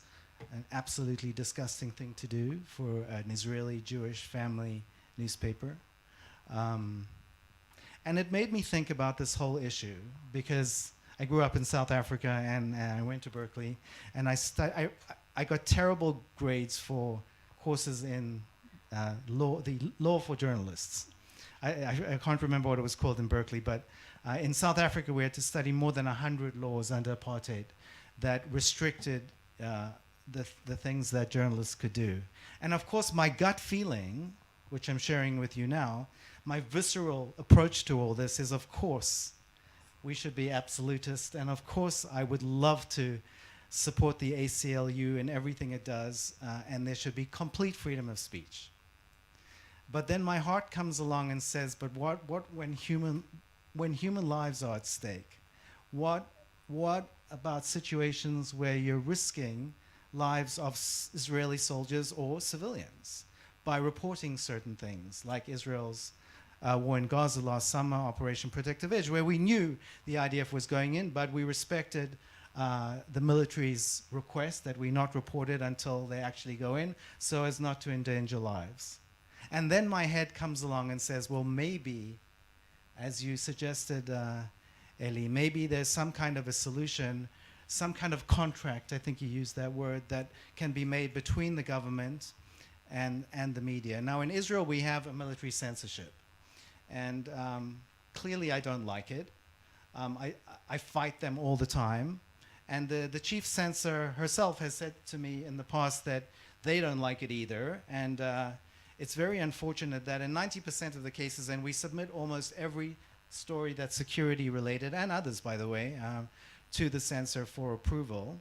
an absolutely disgusting thing to do for an Israeli Jewish family newspaper. And it made me think about this whole issue, because I grew up in South Africa and I went to Berkeley, and I got terrible grades for courses in law for journalists. I can't remember what it was called in Berkeley, but in South Africa we had to study more than 100 laws under apartheid that restricted the things that journalists could do. And of course my gut feeling, which I'm sharing with you now, my visceral approach to all this is, of course, we should be absolutist, and of course I would love to support the ACLU in everything it does, and there should be complete freedom of speech. But then my heart comes along and says, but what when human lives are at stake? What about situations where you're risking lives of Israeli soldiers or civilians by reporting certain things, like Israel's war in Gaza last summer, Operation Protective Edge, where we knew the IDF was going in, but we respected the military's request that we not report it until they actually go in, so as not to endanger lives. And then my head comes along and says, well, maybe, as you suggested, Eli, maybe there's some kind of a solution, some kind of contract, I think you used that word, that can be made between the government and the media. Now, in Israel, we have a military censorship. And clearly, I don't like it. I fight them all the time. And the chief censor herself has said to me in the past that they don't like it either. And it's very unfortunate that in 90% of the cases, and we submit almost every story that's security related, and others, by the way, to the censor for approval.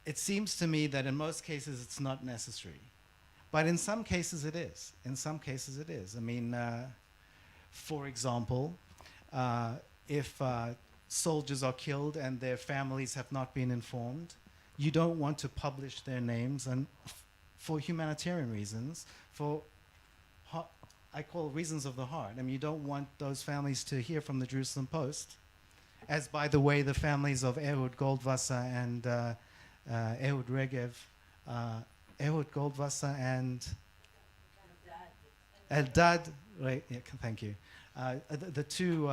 It seems to me that in most cases it's not necessary. But in some cases it is. In some cases it is. I mean, for example, if soldiers are killed and their families have not been informed, you don't want to publish their names, and for humanitarian reasons, for I call reasons of the heart. I mean, you don't want those families to hear from the Jerusalem Post, as, by the way, the families of Ehud Goldwasser and Ehud Regev, Ehud Goldwasser and Eldad, right? Yeah, thank you. The two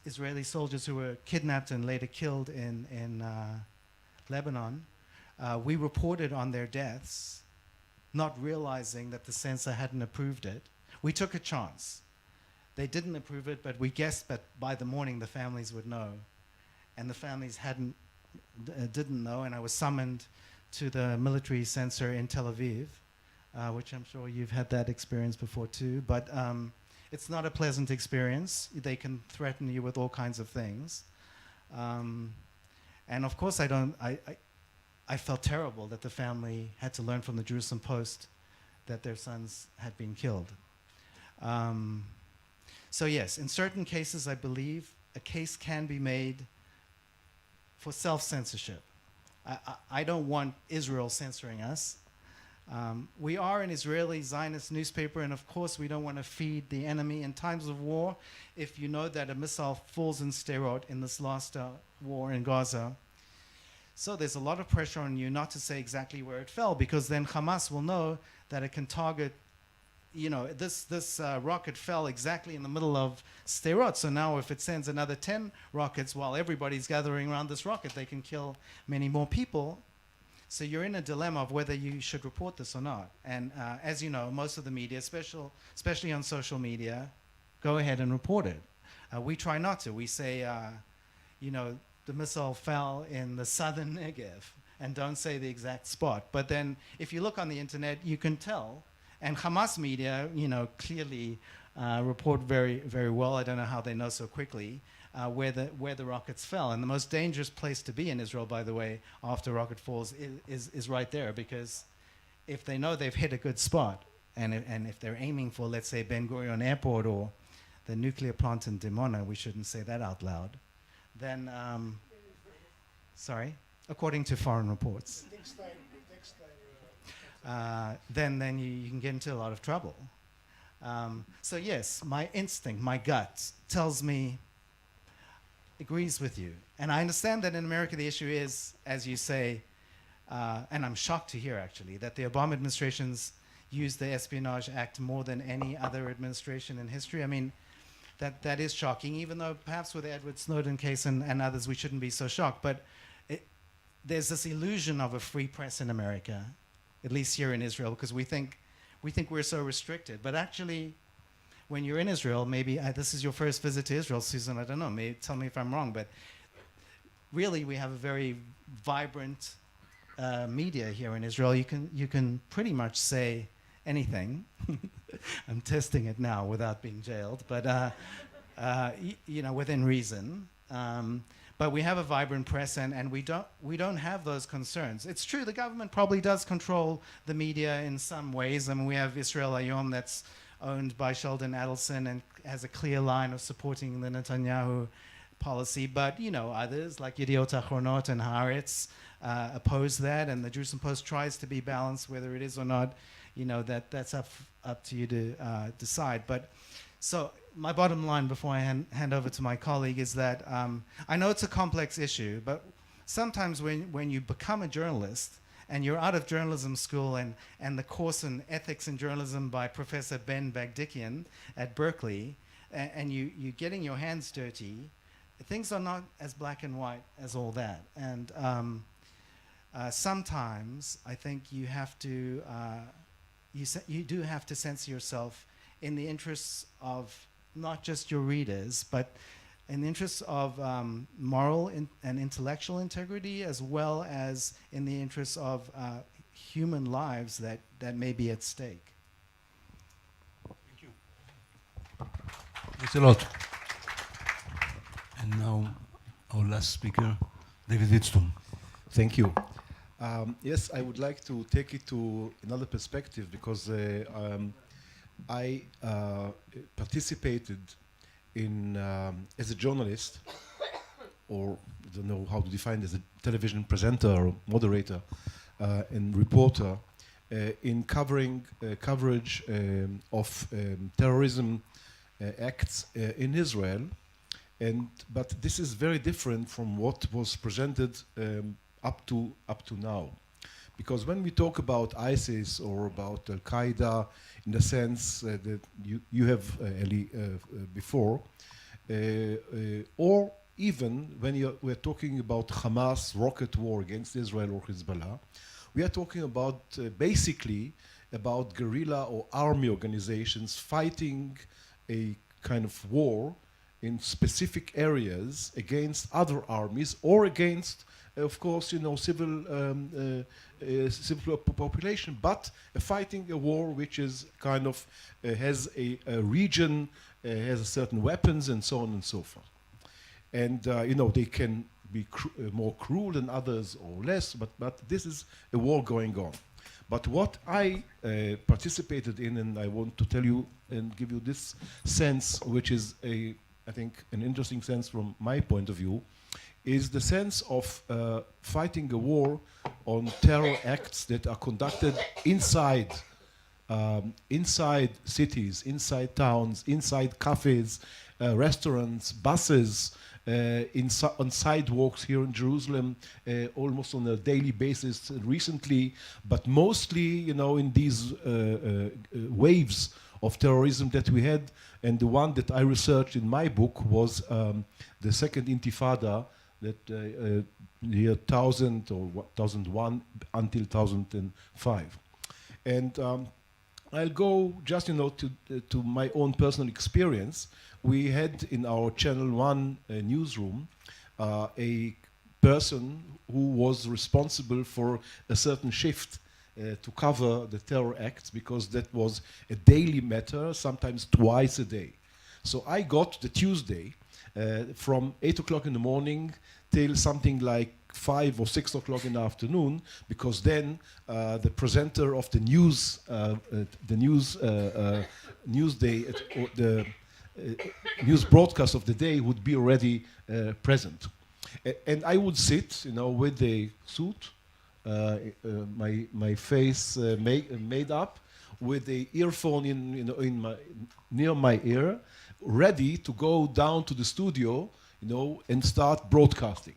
Israeli soldiers who were kidnapped and later killed in Lebanon. We reported on their deaths, not realizing that the censor hadn't approved it. We took a chance. They didn't approve it, but we guessed that by the morning the families would know. And the families didn't know, and I was summoned to the military censor in Tel Aviv which I'm sure you've had that experience before too. But it's not a pleasant experience. They can threaten you with all kinds of things. And of course, I felt terrible that the family had to learn from the Jerusalem Post that their sons had been killed. So yes, in certain cases, I believe a case can be made for self-censorship. I don't want Israel censoring us. We are an Israeli Zionist newspaper, and of course we don't want to feed the enemy in times of war. If you know that a missile falls in Sderot in this last war in Gaza, so there's a lot of pressure on you not to say exactly where it fell, because then Hamas will know that it can target, you know, this rocket fell exactly in the middle of Sderot. So now if it sends another 10 rockets while everybody's gathering around this rocket, they can kill many more people. So you're in a dilemma of whether you should report this or not. And as you know, most of the media, especially on social media, go ahead and report it. We try not to. We say, you know, the missile fell in the southern Negev, and don't say the exact spot. But then if you look on the internet, you can tell. And Hamas media, you know, clearly report very, very well. I don't know how they know so quickly where the rockets fell. And the most dangerous place to be in Israel, by the way, after rocket falls is right there, because if they know they've hit a good spot, and if they're aiming for, let's say, Ben Gurion Airport or the nuclear plant in Dimona, we shouldn't say that out loud, then, sorry, according to foreign reports, then you can get into a lot of trouble. So yes, my instinct, my gut tells me, agrees with you. And I understand that in America the issue is, as you say, and I'm shocked to hear actually, that the Obama administration's used the Espionage Act more than any other administration in history. I mean, that is shocking, even though perhaps with the Edward Snowden case and others we shouldn't be so shocked. But there's this illusion of a free press in America, at least here in Israel, because we think we're so restricted. But actually, when you're in Israel, maybe this is your first visit to Israel, Susan, I don't know, maybe tell me if I'm wrong, but really we have a very vibrant media here in Israel. You can pretty much say anything. I'm testing it now without being jailed, but you know, within reason. But we have a vibrant press, and we don't have those concerns. It's true, the government probably does control the media in some ways. I mean, we have Israel Hayom that's owned by Sheldon Adelson and has a clear line of supporting the Netanyahu policy. But, you know, others like Yediot Achronot and Haaretz oppose that, and the Jerusalem Post tries to be balanced, whether it is or not. You know, that's up to you to decide. But so my bottom line before I hand over to my colleague is that I know it's a complex issue, but sometimes when you become a journalist and you're out of journalism school and the course in ethics in journalism by Professor Ben Bagdikian at Berkeley, and you're getting your hands dirty, things are not as black and white as all that. And sometimes I think you have to you do have to censor yourself in the interests of not just your readers, but in the interests of moral and intellectual integrity, as well as in the interests of human lives that may be at stake. Thank you. Thanks a lot. And now our last speaker, David Witzthum. Thank you. Yes, I would like to take it to another perspective, because I participated in as a journalist, or I don't know how to define it, as a television presenter or moderator and reporter in coverage of terrorism acts in Israel. But this is very different from what was presented up to now, because when we talk about ISIS or about Al Qaeda, in the sense that you have Eli before, or even when we're talking about Hamas rocket war against Israel or Hezbollah, we are talking about basically about guerrilla or army organizations fighting a kind of war in specific areas against other armies or against, of course, civil population, but fighting a war which is kind of has a region, has certain weapons, and so on and so forth. And they can be more cruel than others or less, but this is a war going on. But what I participated in, and I want to tell you and give you this sense, which is I think an interesting sense from my point of view, is the sense of fighting a war on terror acts that are conducted inside cities, inside towns, inside cafes, restaurants, buses, on sidewalks here in Jerusalem, almost on a daily basis recently, but mostly, in these waves of terrorism that we had. And the one that I researched in my book was the second Intifada, that year 1000 or 1001 until 1005. And I'll go just to my own personal experience. We had in our Channel 1 newsroom a person who was responsible for a certain shift to cover the terror acts, because that was a daily matter, sometimes twice a day. So I got the Tuesday from 8 o'clock in the morning till something like 5 or 6 o'clock in the afternoon, because then the presenter of the news, news broadcast of the day would be already present. And I would sit, with a suit, my face made up, with a earphone near my ear, ready to go down to the studio, and start broadcasting.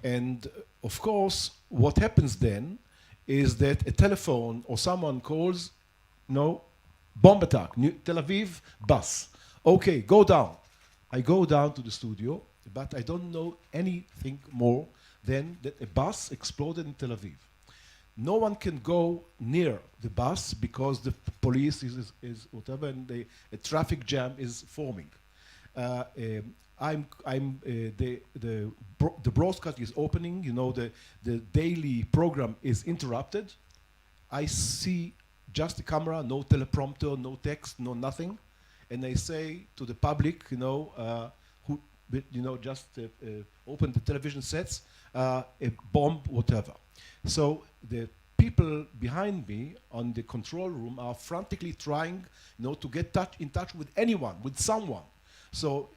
And of course, what happens then is that a telephone or someone calls, bomb attack, Tel Aviv, bus. Okay, go down. I go down to the studio, but I don't know anything more than that a bus exploded in Tel Aviv. No one can go near the bus because the police is whatever, and a traffic jam is forming. The broadcast is opening. The daily program is interrupted. I see just the camera, no teleprompter, no text, no nothing, and I say to the public, just open the television sets, a bomb, whatever. So the people behind me on the control room are frantically trying, to get in touch with anyone, with someone. So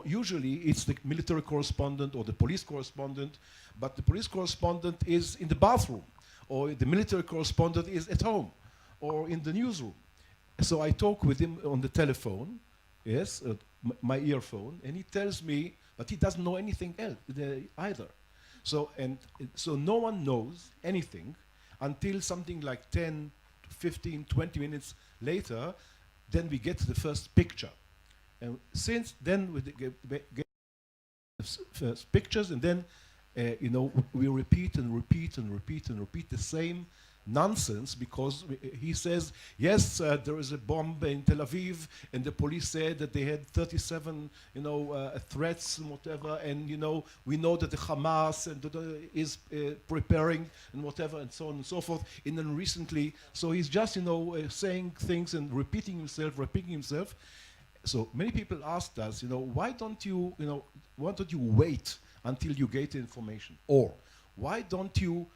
usually it's the military correspondent or the police correspondent, but the police correspondent is in the bathroom, or the military correspondent is at home, or in the newsroom. So I talk with him on the telephone, yes, my earphone, and he tells me, but he doesn't know anything else either. So no one knows anything until something like 10, 15, 20 minutes later, then we get the first picture. And since then we get first pictures, and then we repeat and repeat and repeat and repeat the same nonsense, because he says, yes, there is a bomb in Tel Aviv, and the police said that they had 37, threats and whatever, and we know that the Hamas is preparing and whatever, and so on and so forth. And then recently, so he's just saying things and repeating himself. So many people asked us, why don't you wait until you get the information, or why don't you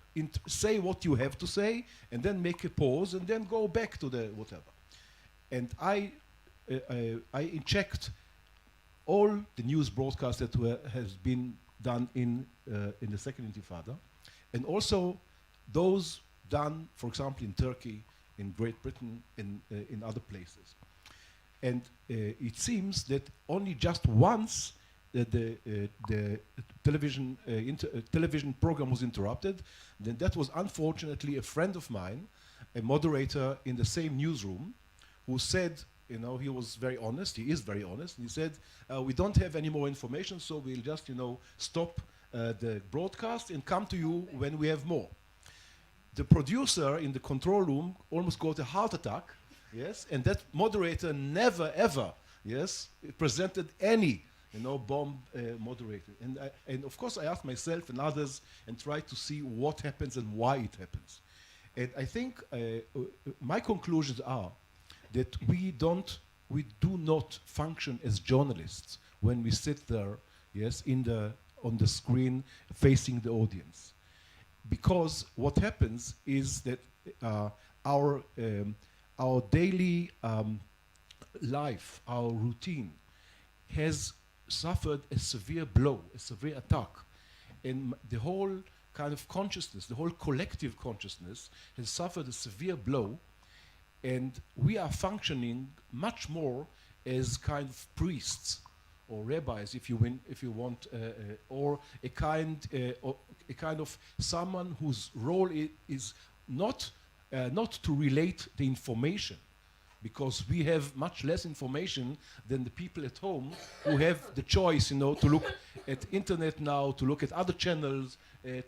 say what you have to say, and then make a pause, and then go back to the whatever. And I checked all the news broadcasts that has been done in the Second Intifada, and also those done, for example, in Turkey, in Great Britain, in other places. And it seems that only just once the television program was interrupted. Then that was unfortunately a friend of mine, a moderator in the same newsroom, who said, he was very honest, he is very honest, and he said, we don't have any more information, so we'll just, stop the broadcast and come to you when we have more. The producer in the control room almost got a heart attack, yes, and that moderator never ever yes, it presented any, bomb moderator. And of course I asked myself and others and tried to see what happens and why it happens. And I think my conclusions are that we do not function as journalists when we sit there, yes, on the screen facing the audience. Because what happens is that our daily life, our routine, has suffered a severe blow, a severe attack. And the whole kind of consciousness, the whole collective consciousness has suffered a severe blow, and we are functioning much more as kind of priests or rabbis, if you want, or a kind of someone whose role is not to relate the information, because we have much less information than the people at home who have the choice, to look at internet now, to look at other channels,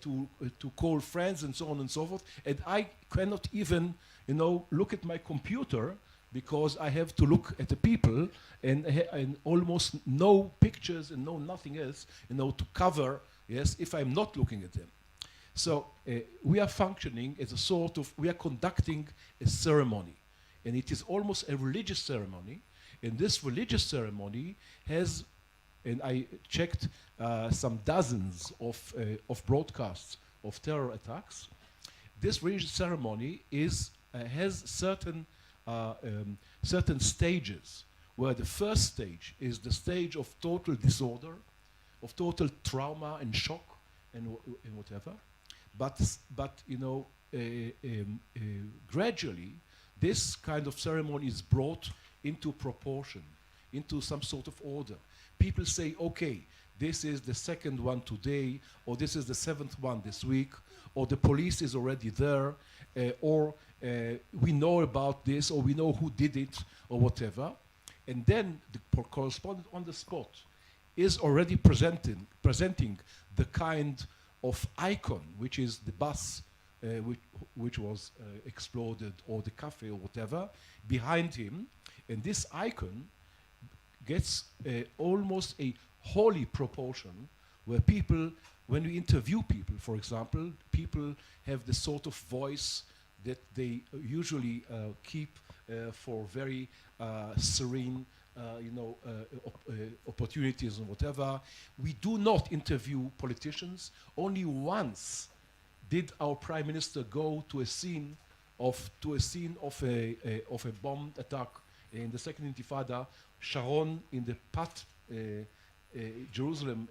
to call friends and so on and so forth. And I cannot even, look at my computer because I have to look at the people and almost no pictures and no nothing else, to cover, yes, if I'm not looking at them. So we are functioning as a sort of, we are conducting a ceremony. And it is almost a religious ceremony. And this religious ceremony has, and I checked some dozens of broadcasts of terror attacks. This religious ceremony has certain stages, where the first stage is the stage of total disorder, of total trauma and shock and whatever. But gradually, this kind of ceremony is brought into proportion, into some sort of order. People say, okay, this is the second one today, or this is the seventh one this week, or the police is already there, or we know about this, or we know who did it, or whatever. And then the correspondent on the spot is already presenting the kind of icon, which is the bus which was exploded, or the cafe, or whatever, behind him. And this icon gets almost a holy proportion, where people, when we interview people, for example, people have the sort of voice that they usually keep for very serene opportunities and whatever. We do not interview politicians. Only once did our Prime Minister go to a scene of a bomb attack in the Second Intifada, Sharon in the Pat, Jerusalem,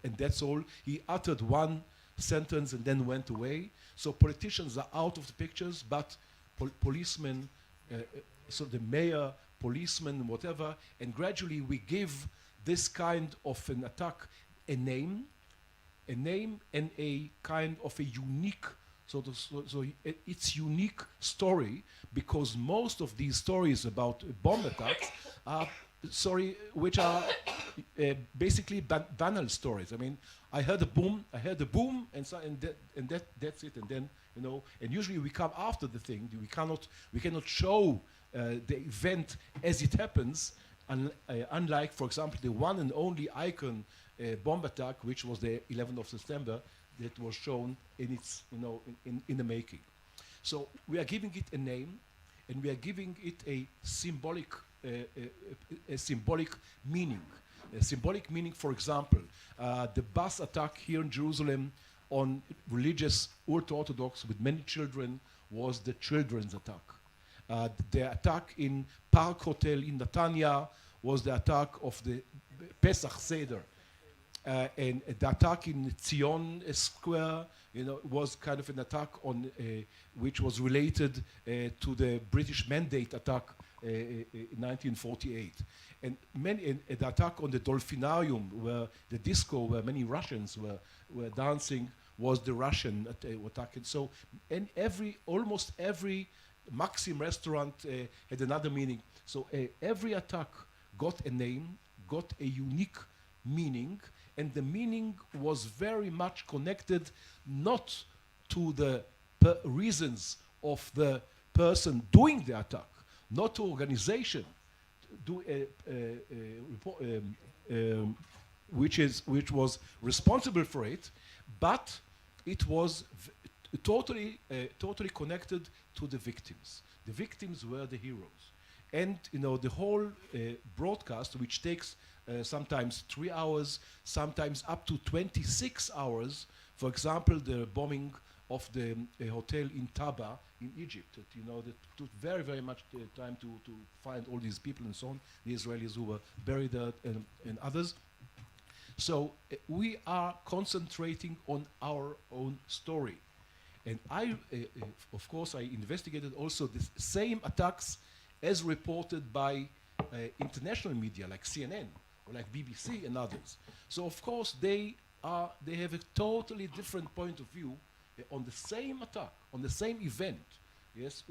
and that's all. He uttered one sentence and then went away. So politicians are out of the pictures, but policemen, so the mayor, policemen, whatever, and gradually we give this kind of an attack a name and a kind of a unique, so it's unique story, because most of these stories about bomb attacks are which are basically banal stories. I mean, I heard a boom, and that's it. And then, and usually we come after the thing. We cannot show the event as it happens, unlike, for example, the one and only icon bomb attack, which was the 11th of September, that was shown in its, in the making. So we are giving it a name, and we are giving it a symbolic meaning. A symbolic meaning, for example, the bus attack here in Jerusalem on religious ultra-Orthodox with many children was the children's attack. The attack in Park Hotel in Netanya was the attack of the Pesach Seder. And the attack in Zion Square, was kind of an attack on, which was related to the British Mandate attack in 1948. And the attack on the Dolphinarium, where the disco, where many Russians were dancing, was the Russian attack. And so, and almost every Maxim restaurant had another meaning. So every attack got a name, got a unique meaning, and the meaning was very much connected not to the reasons of the person doing the attack, not to organization, do a report, which was responsible for it, but it was totally connected to the victims. The victims were the heroes, and the whole broadcast, which takes sometimes 3 hours, sometimes up to 26 hours. For example, the bombing of the hotel in Taba in Egypt. That took very, very much time to find all these people and so on, the Israelis who were buried there and others. So we are concentrating on our own story. And of course, I investigated also the same attacks as reported by international media like CNN or like BBC and others. So of course, they have a totally different point of view on the same attack, on the same event, yes,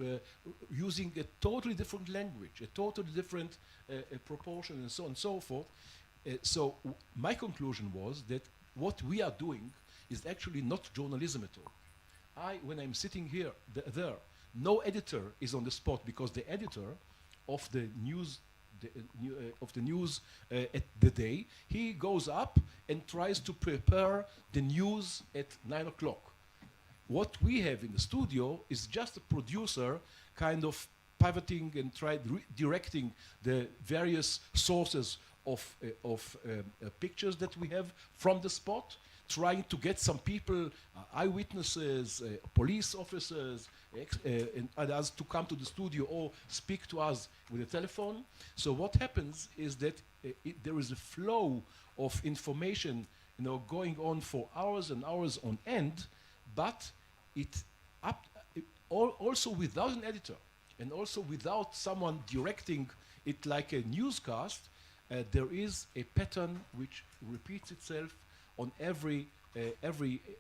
using a totally different language, a totally different proportion, and so on and so forth. So my conclusion was that what we are doing is actually not journalism at all. When I'm sitting here, there, no editor is on the spot, because the editor of the news at the day, he goes up and tries to prepare the news at 9 o'clock. What we have in the studio is just a producer kind of pivoting and directing the various sources of pictures that we have from the spot, trying to get some people, eyewitnesses, police officers, and others to come to the studio or speak to us with a telephone. So what happens is that there is a flow of information, going on for hours and hours on end, but also without an editor and also without someone directing it like a newscast. There is a pattern which repeats itself on every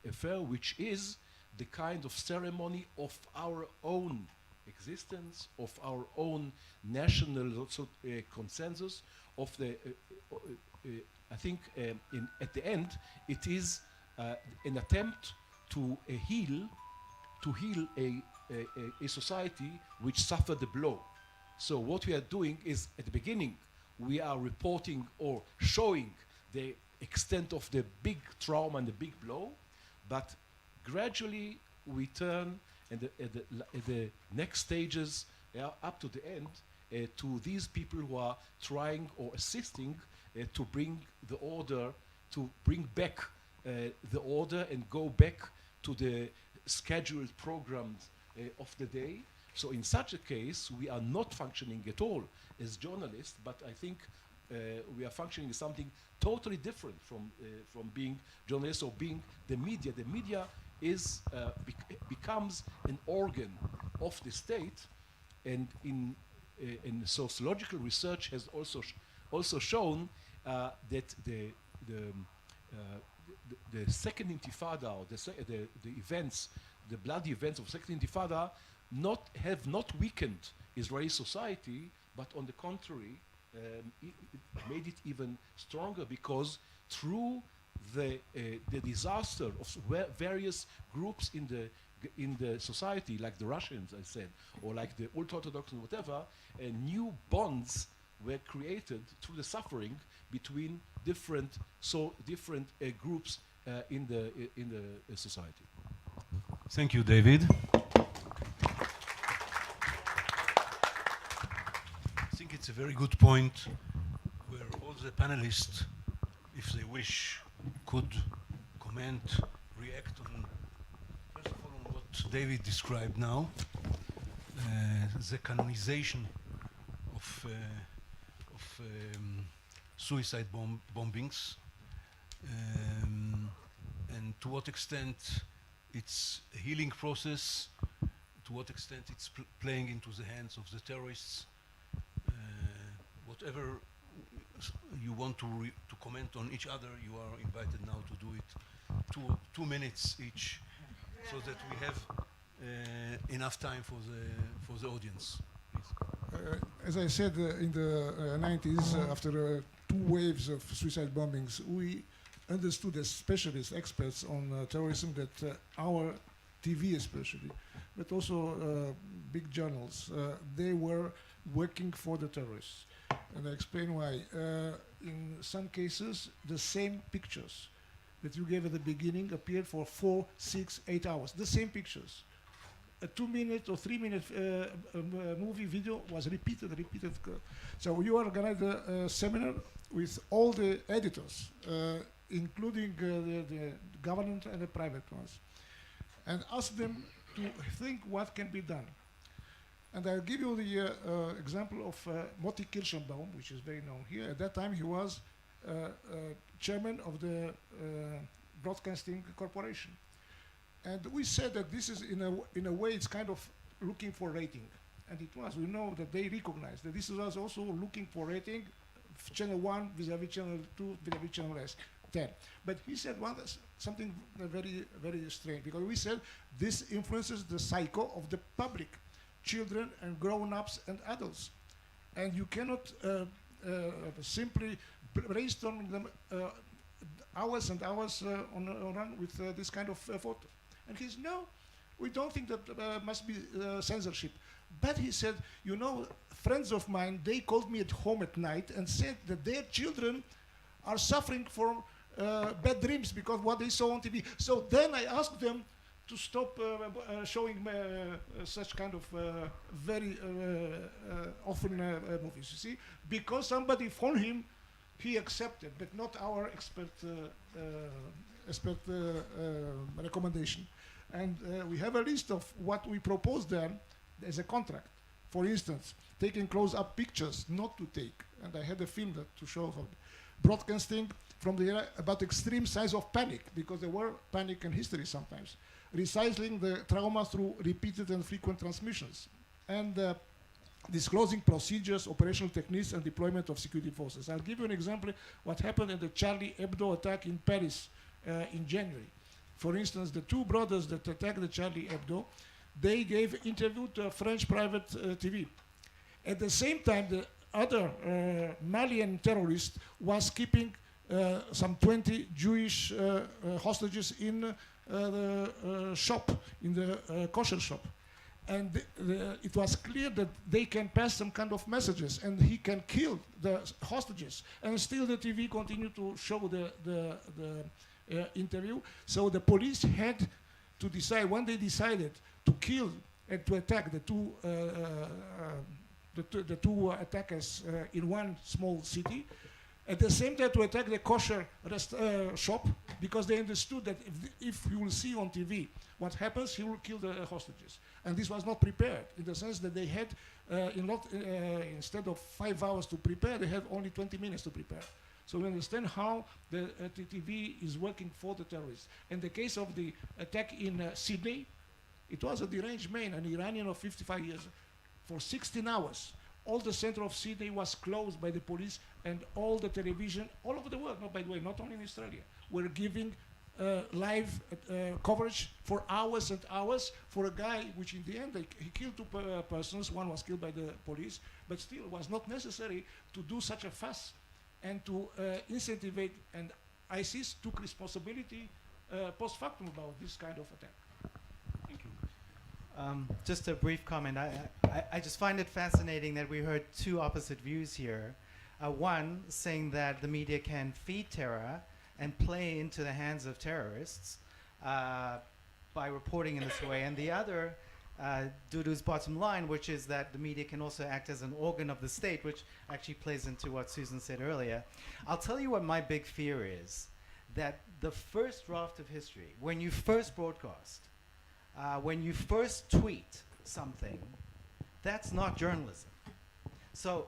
affair, which is the kind of ceremony of our own existence, of our own national consensus, of the. I think at the end it is an attempt to heal a society which suffered the blow. So what we are doing is, at the beginning, we are reporting or showing the extent of the big trauma and the big blow, but gradually we turn at the next stages, up to the end, to these people who are trying or assisting to bring the order, to bring back the order and go back to the scheduled programs of the day. So in such a case, we are not functioning at all as journalists, but I think we are functioning as something totally different from being journalists or being the media. The media is becomes an organ of the state, and in sociological research has also shown that the Second Intifada, or the events, the bloody events of Second Intifada, have not weakened Israeli society, but on the contrary, it made it even stronger, because through the disaster of various groups in the society, like the Russians, I said, or like the ultra-Orthodox and whatever, new bonds were created through the suffering between different groups in the society. Thank you, David. I think it's a very good point where all the panelists, if they wish, could comment, react on, first of all, on what David described now, the canonization of suicide bombings, and to what extent it's a healing process, to what extent it's playing into the hands of the terrorists. Whatever you want to comment on each other, you are invited now to do it. 2 minutes each, so that we have enough time for the audience. Please. As I said, in the 90s, after 2 waves of suicide bombings, we understood as specialists, experts on terrorism, that our TV especially, but also big journals, they were working for the terrorists. and I explain why. In some cases, the same pictures that you gave at the beginning appeared for 4, 6, 8 hours. The same pictures. A 2-minute or 3-minute movie video was repeated. So you organized a seminar with all the editors, including the government and the private ones, and ask them to think what can be done. And I'll give you the example of Moti Kirschenbaum, which is very known here. At that time, he was chairman of the Broadcasting Corporation. And we said that this is, in a way, it's kind of looking for rating. And it was. We know that they recognized that this was also looking for rating, channel 1 vis-a-vis channel 2 vis-a-vis channel 10. But he said something very, very strange, because we said this influences the psycho of the public, children and grown-ups and adults. And you cannot simply brainstorm them hours and hours on run with this kind of photo. And he said, no, we don't think that must be censorship. But he said, you know, friends of mine, they called me at home at night and said that their children are suffering from bad dreams because what they saw on TV. So then I asked them to stop showing such kind of very often movies, you see? Because somebody phoned him, he accepted, but not our expert recommendation. And we have a list of what we proposed there as a contract. For instance, taking close-up pictures, not to take. And I had a film that to show how broadcasting from the era about extreme size of panic, because there were panic and history sometimes. Recycling the trauma through repeated and frequent transmissions. And disclosing procedures, operational techniques, and deployment of security forces. I'll give you an example what happened in the Charlie Hebdo attack in Paris in January. For instance, the two brothers that attacked the Charlie Hebdo, they gave interview to a French private TV. At the same time, the other Malian terrorist was keeping some 20 Jewish hostages in the shop, in the kosher shop. And it was clear that they can pass some kind of messages and he can kill the hostages. And still the TV continued to show the interview. So the police had to decide, when they decided to kill and to attack the two attackers in one small city, at the same time to attack the kosher shop, because they understood that if you will see on TV what happens, he will kill the hostages. And this was not prepared, in the sense that they had, instead of 5 hours to prepare, they had only 20 minutes to prepare. So we understand how the TV is working for the terrorists. In the case of the attack in Sydney, it was a deranged man, an Iranian of 55 years. For 16 hours, all the center of Sydney was closed by the police, and all the television, all over the world, no, by the way, not only in Australia, were giving live coverage for hours and hours for a guy which in the end he killed two persons. One was killed by the police, but still it was not necessary to do such a fuss and to incentivize, and ISIS took responsibility post factum about this kind of attack. Thank you. Just a brief comment. I just find it fascinating that we heard two opposite views here. One saying that the media can feed terror and play into the hands of terrorists by reporting in this way, and the other, Dudu's bottom line, which is that the media can also act as an organ of the state, which actually plays into what Susan said earlier. I'll tell you what my big fear is, that the first draft of history, when you first broadcast, when you first tweet something, that's not journalism. So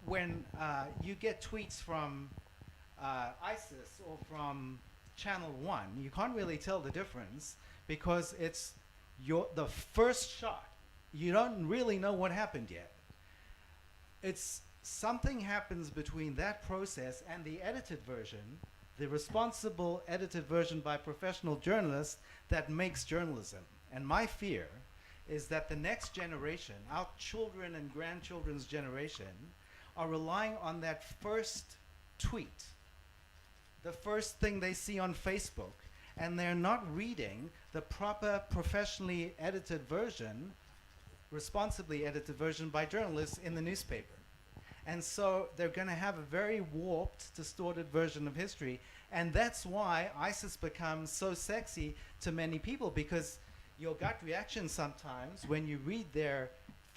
when you get tweets from ISIS or from Channel 1, you can't really tell the difference because it's the first shot. You don't really know what happened yet. It's something happens between that process and the edited version, the responsible edited version by professional journalists, that makes journalism. And my fear is that the next generation, our children and grandchildren's generation, are relying on that first tweet, the first thing they see on Facebook, and they're not reading the proper professionally edited version, responsibly edited version by journalists in the newspaper. And so they're going to have a very warped, distorted version of history. And that's why ISIS becomes so sexy to many people, because your gut reaction sometimes when you read their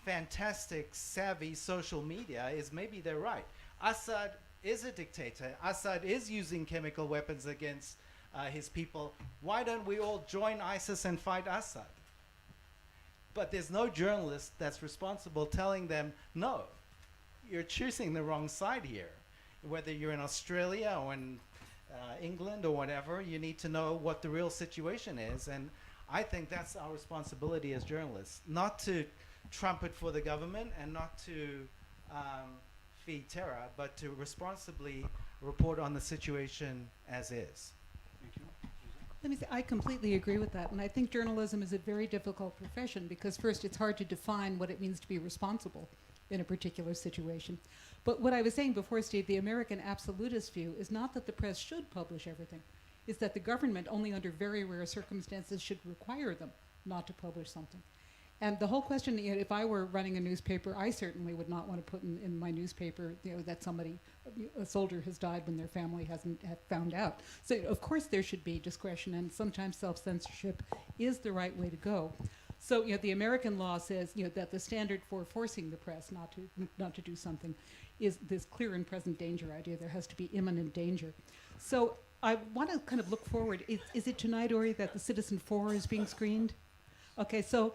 fantastic, savvy social media is maybe they're right. Assad is a dictator. Assad is using chemical weapons against his people. Why don't we all join ISIS and fight Assad? But there's no journalist that's responsible telling them, no, you're choosing the wrong side here. Whether you're in Australia or in England or whatever, you need to know what the real situation is. And I think that's our responsibility as journalists, not to trumpet for the government and not to feed terror, but to responsibly report on the situation as is. Thank you. Let me say, I completely agree with that, and I think journalism is a very difficult profession because first it's hard to define what it means to be responsible in a particular situation. But what I was saying before, Steve, the American absolutist view is not that the press should publish everything, it's that the government only under very rare circumstances should require them not to publish something. And the whole question, you know, if I were running a newspaper, I certainly would not want to put in my newspaper, you know, that somebody, a soldier has died when their family hasn't found out. So of course there should be discretion, and sometimes self-censorship is the right way to go. So, you know, the American law says, you know, that the standard for forcing the press not to do something is this clear and present danger idea. There has to be imminent danger. So I want to kind of look forward. Is it tonight, Ori, that the Citizen 4 is being screened? Okay, so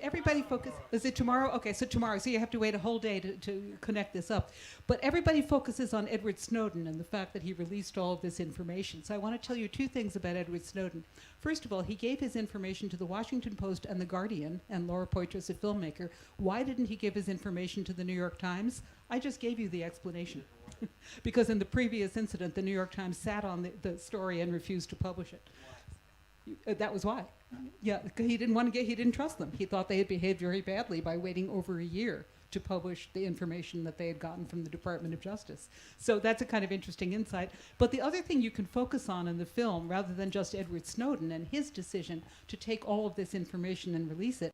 everybody focus, is it tomorrow? Okay, so tomorrow, so you have to wait a whole day to connect this up. But everybody focuses on Edward Snowden and the fact that he released all of this information. So I want to tell you two things about Edward Snowden. First of all, he gave his information to the Washington Post and the Guardian, and Laura Poitras, a filmmaker. Why didn't he give his information to the New York Times? I just gave you the explanation. Because in the previous incident, the New York Times sat on the story and refused to publish it. That was why. Yeah, he didn't trust them. He thought they had behaved very badly by waiting over a year to publish the information that they had gotten from the Department of Justice. So that's a kind of interesting insight. But the other thing you can focus on in the film, rather than just Edward Snowden and his decision to take all of this information and release it,